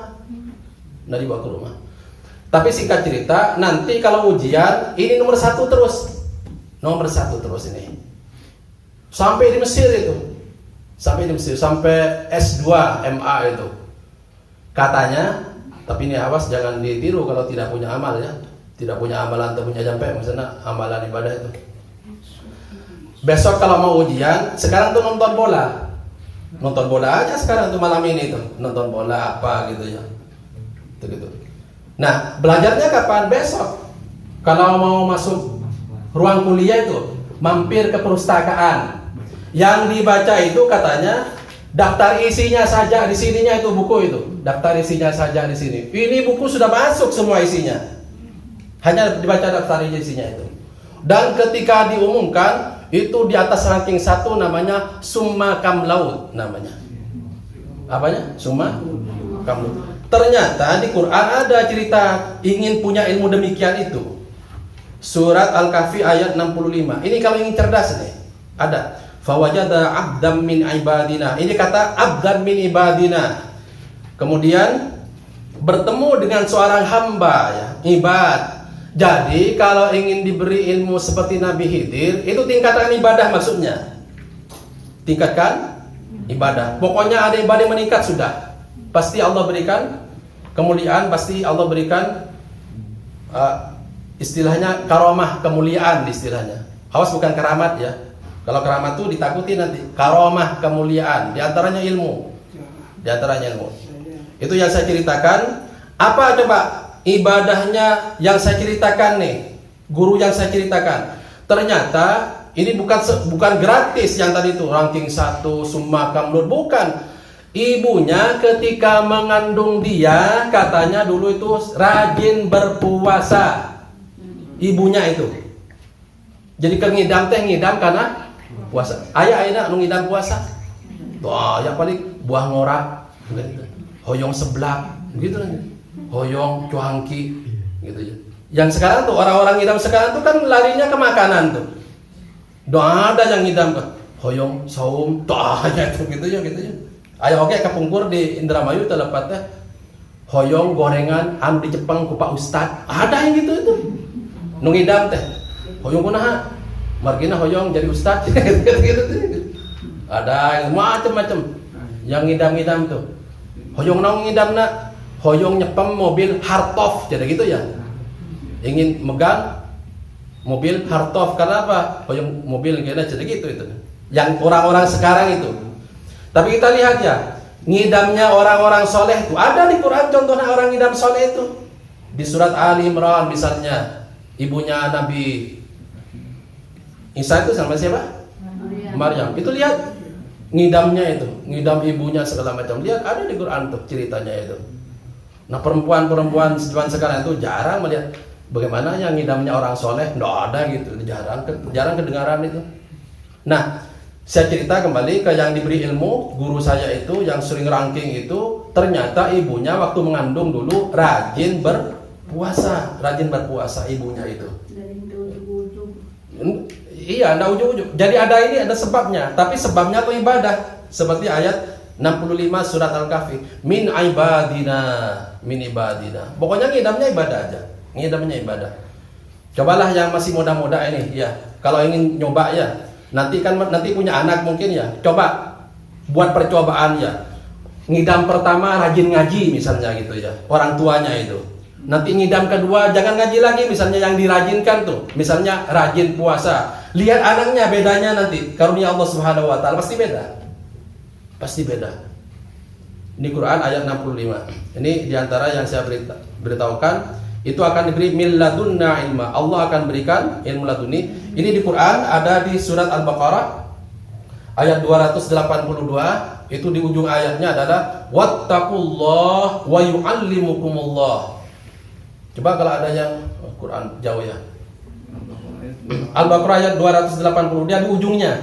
Tapi singkat cerita, nanti kalau ujian ini nomor satu terus ini. Sampai di Mesir itu. Sampai S2 MA itu. Katanya, tapi ini awas jangan ditiru kalau tidak punya amal ya. Tidak punya amalan atau punya sampai misalnya amalan ibadah itu. Besok kalau mau ujian, sekarang tuh nonton bola. Nonton bola aja sekarang tuh malam ini tuh. Nonton bola apa gitu ya. Gitu. Nah, belajarnya kapan? Besok. Kalau mau masuk ruang kuliah itu, mampir ke perpustakaan. Yang dibaca itu katanya daftar isinya saja di sininya itu buku itu. Daftar isinya saja di sini. Ini buku sudah masuk semua isinya. Hanya dibaca daftar isinya itu. Dan ketika diumumkan itu di atas ranking 1 namanya Summa Cum Laude namanya. Apanya? Summa Cum Laude. Ternyata di Quran ada cerita ingin punya ilmu demikian itu. Surat Al-Kahfi ayat 65. Ini kalau ingin cerdas nih. Ada. Fawajada abdam min ibadina. Ini kata abdan min ibadina. Kemudian bertemu dengan seorang hamba ya, ibad. Jadi kalau ingin diberi ilmu seperti Nabi Khidir, itu tingkatkan ibadah maksudnya. Tingkatkan ibadah. Pokoknya ada ibadah meningkat sudah. Pasti Allah berikan kemuliaan, pasti Allah berikan istilahnya karomah, kemuliaan istilahnya. Awas bukan keramat ya. Kalau keramat itu ditakuti nanti. Karomah, kemuliaan, diantaranya ilmu. Itu yang saya ceritakan. Apa coba ibadahnya yang saya ceritakan nih, guru yang saya ceritakan. Ternyata ini bukan gratis yang tadi itu ranking 1 Summa Cum Laude, bukan. Ibunya ketika mengandung dia katanya dulu itu rajin berpuasa. Ibunya itu. Jadi ngidam karena puasa. Ayah ngidam puasa. Tuh, ya paling buah ngorak, hoyong seblak, gitu kan. Hoyong, cuangki, gitu ya. Yang sekarang tuh orang-orang ngidam sekarang tuh kan larinya ke makanan tuh. Doa ada yang ngidam kan, hoyong, saum, doanya itu gitu ya. Ayo oke kepungkur di Indramayu telepatnya hoyong gorengan anu di Jepang ku Pak Ustad. Ada yang gitu itu. Nu ngidam teh. Hoyong kunaha? Margina hoyong jadi ustad. gitu. Ada yang macam-macam yang ngidam-ngidam tuh. Hoyong naon ngidamna? Hoyong nyepem mobil Hartov, jadi gitu ya. Ingin megang mobil Hartov karena apa? Hoyong mobil kayaknya jadi gitu itu. Yang orang-orang sekarang itu. Tapi kita lihat ya, ngidamnya orang-orang soleh itu ada di Quran contohnya orang ngidam soleh itu. Di surat Ali Imran misalnya, ibunya Nabi Isa itu sama siapa? Maryam. Itu lihat ngidamnya itu, ngidam ibunya segala macam. Lihat ada di Quran tuh ceritanya itu. Nah perempuan-perempuan zaman sekarang itu jarang melihat bagaimana yang ngidamnya orang soleh, nggak ada gitu, jarang kedengaran itu. Nah saya cerita kembali ke yang diberi ilmu, guru saya itu yang sering ranking itu ternyata ibunya waktu mengandung dulu rajin berpuasa ibunya itu. Iya, ada ujung-ujung. Jadi ada sebabnya, tapi sebabnya itu ibadah. Seperti ayat 65 surat Al-Kahfi, min ibadina. Pokoknya ngidamnya ibadah aja. Ngidamnya ibadah. Cobalah yang masih muda-muda ini, ya. Kalau ingin nyoba ya, nanti punya anak mungkin ya. Coba buat percobaan ya. Ngidam pertama rajin ngaji misalnya gitu ya. Orang tuanya itu. Nanti ngidam kedua jangan ngaji lagi misalnya yang dirajinkan tuh. Misalnya rajin puasa. Lihat anaknya bedanya nanti. Karunia Allah Subhanahu wa taala pasti beda. Ini Quran ayat 65. Ini diantara yang saya beritahukan. Itu akan diberi min ladunna ilma. Allah akan berikan ilmu laduni. Ini di Quran ada di surat Al-Baqarah ayat 282. Itu di ujung ayatnya adalah wattaqullah wa yu'allimukumullah. Coba kalau ada yang Quran jauh ya. Al-Baqarah ayat 280 dia di ujungnya.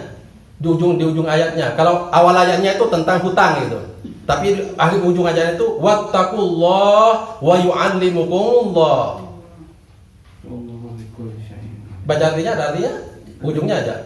Di ujung ayatnya. Kalau awal ayatnya itu tentang hutang gitu. Tapi akhir ujung ayatnya itu wattaqullah wa yu'allimukumullah. Baca artinya ada artinya, ujungnya aja.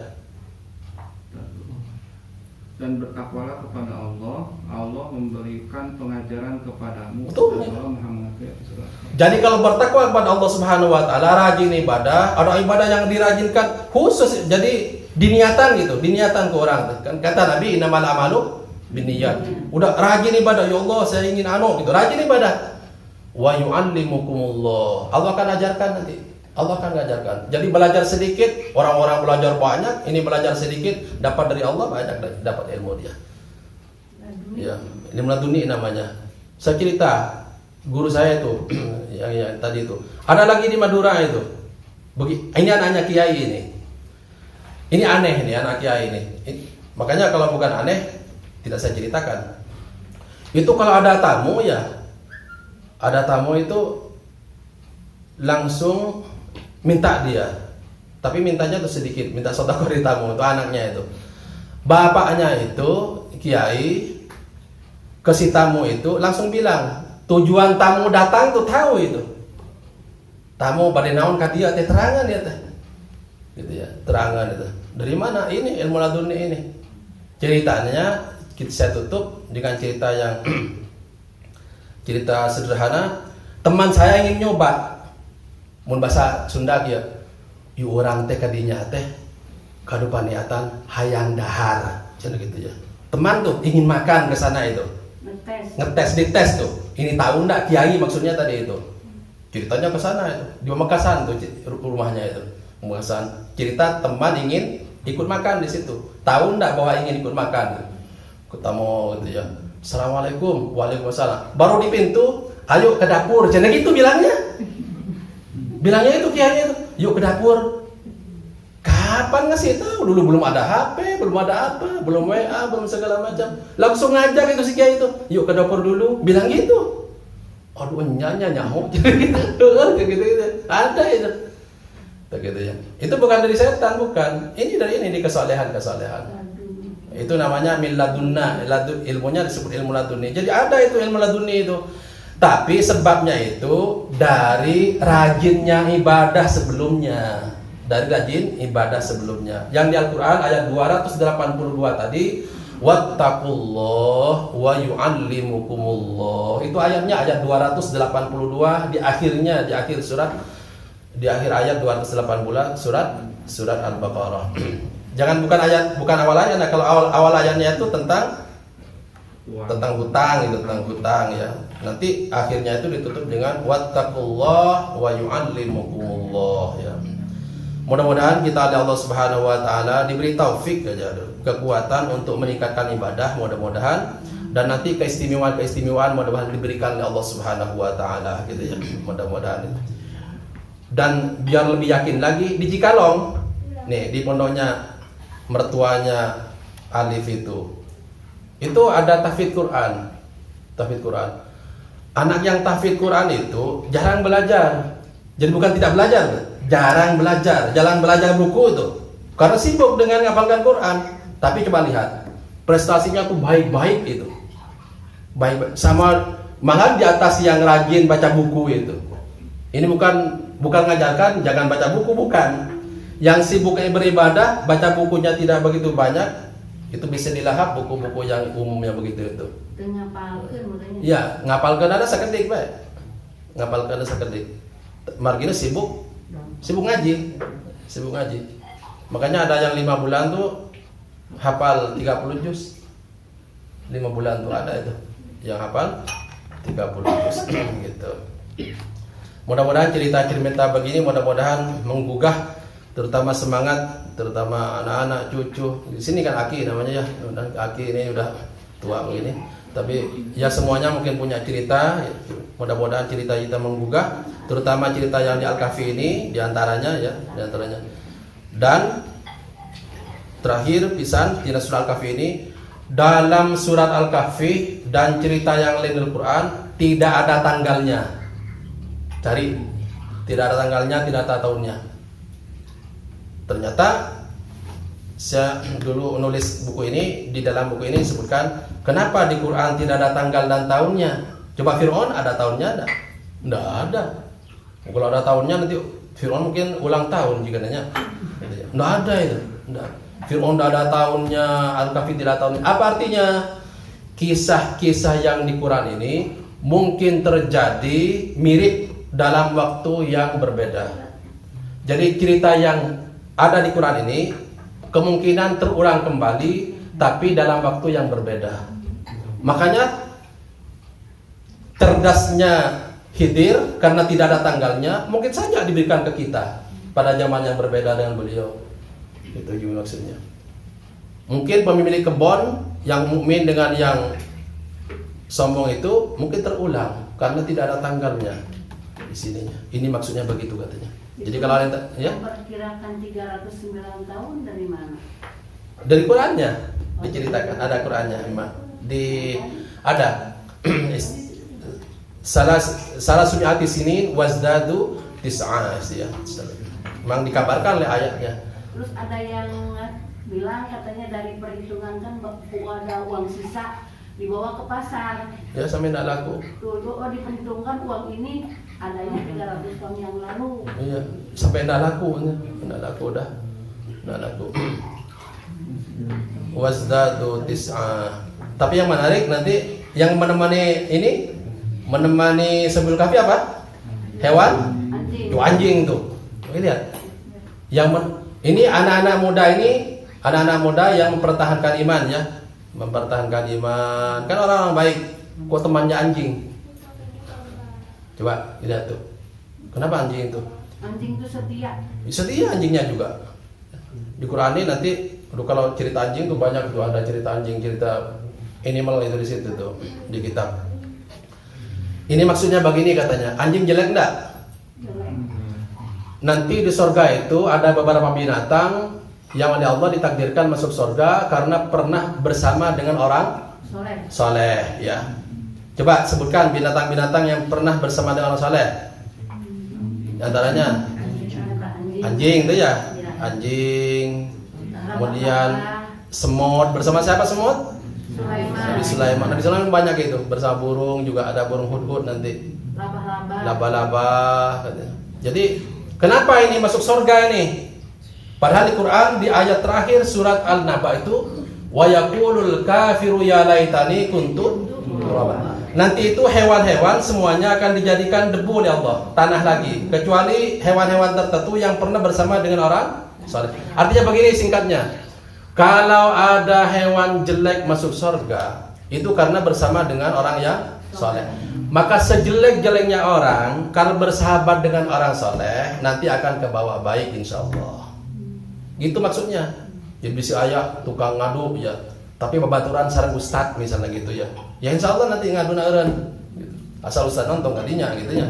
Dan bertakwalah kepada Allah, Allah memberikan pengajaran kepadamu. Betul. Allah Maha mengetahui segala. Jadi kalau bertakwa kepada Allah Subhanahu wa taala, rajin ibadah, ada ibadah yang dirajinkan khusus, jadi diniatan gitu, diniatan ke orang. Kan kata Nabi, innamal a'malu binniyat. Udah rajin ibadah, ya Allah saya ingin gitu, rajin ibadah. Wa yu'allimukumullah. Allah akan ajarkan nanti. Allah akan ajarkan. Jadi belajar sedikit, orang-orang belajar banyak, ini belajar sedikit, dapat dari Allah banyak, dapat ilmu dia. Ya, ini meladuni namanya. Saya cerita guru saya itu yang tadi itu. Ada lagi di Madura itu. Ini anaknya kiai ini. Ini aneh ini anak kiai ini. Makanya kalau bukan aneh tidak saya ceritakan. Itu kalau ada tamu ya. Ada tamu itu langsung minta dia. Tapi mintanya tuh sedikit, minta sedekah dari tamu itu anaknya itu. Bapaknya itu kiai ke si tamu itu langsung bilang, tujuan tamu datang tuh tahu itu. Tamu pada naon ka dia teh terangan ya teh. Gitu ya, terangan itu. Dari mana? Ini ilmu laduni ini. Ceritanya saya tutup dengan cerita yang cerita sederhana. Teman saya ingin nyoba mun bahasa Sunda ya. Yu orang teh kadinya teh kadu paniatan hayang dahar. Cenah gitu ya. Teman tuh ingin makan ke sana itu. Ngetes dites tuh. Ini tahu ndak kiai maksudnya tadi itu. Ceritanya ke sana itu. Di Pamekasan tuh rumahnya itu. Pamekasan. Cerita teman ingin ikut makan di situ. Tahu ndak bahwa ingin ikut makan. Ketemu gitu ya. Assalamualaikum. Waalaikumsalam. Baru di pintu, ayo ke dapur. Cenah gitu bilangnya. Bilangnya itu kiai itu. Yuk ke dapur. Kapan ngasih tahu? Dulu belum ada HP, belum ada apa, belum WA, belum segala macam. Langsung ngajak itu si kiai itu. Yuk ke dapur dulu. Bilang gitu. Aduh nyamuk gitu. Ada itu. Begitu ya. Itu bukan dari setan, bukan. Ini dari ini di kesolehan. Itu namanya min ladunna. Ilmunya disebut ilmu laduni. Jadi ada itu ilmu laduni itu. Tapi sebabnya itu dari rajinnya ibadah sebelumnya. Dari rajin ibadah sebelumnya. Yang di Al-Quran ayat 282 tadi, wattaqullah wa yu'allimukumullah. Itu ayatnya ayat 282 di akhirnya, di akhir surat, di akhir ayat 280 surat Al-Baqarah. Jangan bukan awal ayat. Nah, kalau awal ayatnya itu tentang hutang itu, tentang hutang ya. Nanti akhirnya itu ditutup dengan wattaqullah wa yu'allimukumullah ya. Mudah-mudahan kita oleh Allah Subhanahu wa taala diberi taufik aja, kekuatan untuk meningkatkan ibadah mudah-mudahan, dan nanti keistimewaan mudah-mudahan diberikan oleh Allah Subhanahu wa taala gitu ya. Mudah-mudahan. Dan biar lebih yakin lagi di Cikalong nih, di pondoknya mertuanya Alif itu ada tahfidz Quran. Anak yang tahfidz Quran itu jarang belajar. Jadi bukan tidak belajar, jarang belajar, jarang belajar buku itu. Karena sibuk dengan menghafalkan Quran. Tapi coba lihat, prestasinya tuh baik-baik itu. Baik, sama malah di atas yang rajin baca buku itu. Ini bukan ngajarkan jangan baca buku, bukan. Yang sibuk beribadah, baca bukunya tidak begitu banyak. Itu bisa dilahap buku-buku yang umumnya begitu itu. Ya, ngapalkan ada sakedik baik. Ngapalkan ada sakedik. Margina sibuk ngaji. Makanya ada yang 5 bulan tuh hafal 30 juz. 5 bulan tuh ada itu yang hafal 30 juz gitu. Mudah-mudahan cerita-cerita begini mudah-mudahan menggugah terutama semangat, terutama anak-anak, cucu. Di sini kan Aki namanya ya. Dan Aki ini udah tua begini. Tapi ya semuanya mungkin punya cerita. Mudah-mudahan cerita kita menggugah, terutama cerita yang di Al-Kahfi ini diantaranya. Dan terakhir pisan di surah Al-Kahfi ini, dalam surat Al-Kahfi dan cerita yang lain Al Quran tidak ada tanggalnya. Cari, tidak ada tanggalnya, tidak ada tahunnya. Ternyata saya dulu nulis buku ini, di dalam buku ini disebutkan kenapa di Quran tidak ada tanggal dan tahunnya. Coba Fir'aun ada tahunnya enggak? Enggak ada. Kalau ada tahunnya nanti Fir'aun mungkin ulang tahun jika nanya. Nggak ada itu. Nggak. Fir'aun nggak ada tahunnya, Al-Kahfi tidak tahunnya. Apa artinya? Kisah-kisah yang di Quran ini mungkin terjadi mirip dalam waktu yang berbeda. Jadi cerita yang ada di Quran ini kemungkinan terulang kembali, tapi dalam waktu yang berbeda. Makanya cerdasnya Khidir karena tidak ada tanggalnya, mungkin saja diberikan ke kita pada zaman yang berbeda dengan beliau. Itu juga maksudnya. Mungkin pemilik kebun yang mukmin dengan yang sombong itu mungkin terulang karena tidak ada tanggalnya di sininya. Ini maksudnya begitu katanya. Jadi kalau ada ya, Perkirakan 309 tahun dari mana? dari Qurannya diceritakan, ada Qurannya memang. Ada salah sumiati sini wazdadu tis'a ya. Memang dikabarkan oleh ayatnya. Terus ada yang bilang katanya dari perhitungan kan ada uang sisa dibawa ke pasar. Ya sampai tidak laku. Tuh, diperhitungkan uang ini adanya 300 tahun yang lalu. Iya, sampai tidak laku, tidak laku dah, tidak laku. Wazdadu tis'a. Tapi yang menarik nanti yang menemani ini, menemani Sabul Kahfi apa? Hewan? Anjing. Tuh anjing tuh. Lihat. Ini anak-anak muda ini, anak-anak muda yang mempertahankan iman ya. Mempertahankan iman. Kan orang-orang baik, kok temannya anjing? Coba lihat tuh. Kenapa anjing itu? Anjing itu setia. Setia anjingnya juga. Di Quran ini nanti kalau cerita anjing tuh banyak tuh, ada cerita anjing, cerita animal itu di situ tuh di kitab. Ini maksudnya begini katanya, anjing jelek enggak? Nanti di sorga itu ada beberapa binatang yang oleh Allah ditakdirkan masuk sorga karena pernah bersama dengan orang soleh ya. Coba sebutkan binatang-binatang yang pernah bersama dengan orang soleh. Antaranya anjing itu ya, anjing. Kemudian semut, bersama siapa semut? Nabi Sulaiman. Nabi Sulaiman banyak itu, bersama burung juga ada burung hudhud nanti. Laba-laba katanya. Jadi kenapa ini masuk surga ini? Padahal di Quran di ayat terakhir surat Al-Naba itu wa yaqulul kafiru ya laitani kuntu turaba. Nanti itu hewan-hewan semuanya akan dijadikan debu oleh Allah, tanah lagi, kecuali hewan-hewan tertentu yang pernah bersama dengan orang saleh. Artinya begini singkatnya. Kalau ada hewan jelek masuk surga, itu karena bersama dengan orang yang saleh. Maka sejelek-jeleknya orang kalau bersahabat dengan orang saleh, nanti akan ke bawah baik insyaallah. Gitu maksudnya. Jadi bisa ayah tukang ngadu ya, tapi babaturan sareng ustad misalnya gitu ya. Ya insyaallah nanti ngadu eureun. Gitu. Asal ustad nonton kadinya gitu ya.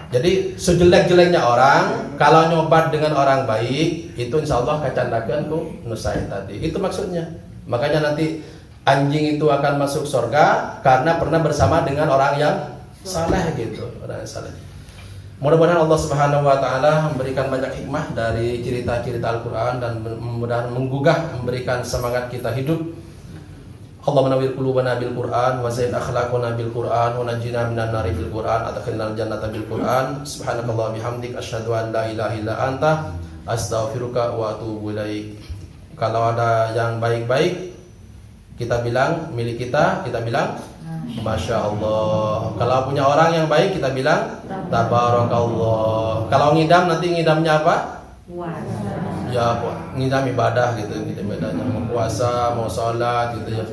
Jadi sejelek-jeleknya orang kalau nyobat dengan orang baik itu insyaallah kacandakeun ku nusai tadi. Itu maksudnya. Makanya nanti anjing itu akan masuk surga karena pernah bersama dengan orang yang saleh gitu, orang yang saleh. Mudah-mudahan Allah Subhanahu wa taala memberikan banyak hikmah dari cerita-cerita Al-Qur'an dan mudah-mudahan menggugah, memberikan semangat kita hidup. Allahumma nawwir qulubana bil Qur'an wa zayyid akhlaqana bil Qur'an wa najjina minan nari bil Qur'an adkhilnal jannata bil Qur'an. Subhanakallah bihamdik asyhadu an la ilaha illa anta astaghfiruka wa atubu ilaik. Kalau ada yang baik-baik kita bilang milik kita bilang Masya Allah. Kalau punya orang yang baik kita bilang Tabarakallah. Kalau ngidam nanti ngidamnya apa? Ya ngidam ibadah gitu, ngidam ibadahnya mau puasa, mau sholat gitu ya.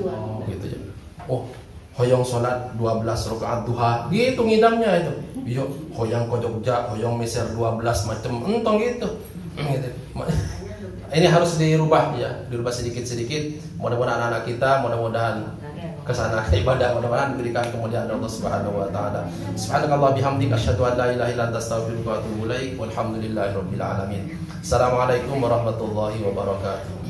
Gitu ya. Oh, hoyong sholat 12 rakaat duha. Gitu ngidamnya itu. Iya, hoyong ke Jogja, hoyong Mesir 12 macam entong gitu. Gitu. Ini harus dirubah ya, dirubah sedikit-sedikit. Mudah-mudahan anak-anak kita, mudah-mudahan kesana ibadah, mudah-mudahan diberikan kemuliaan Allah Subhanahu wa taala. Subhanakallah bihamdika asyhadu an la ilaha illa anta astaghfiruka wa atubu ilaik. Walhamdulillahirabbil alamin. Assalamualaikum warahmatullahi wabarakatuh.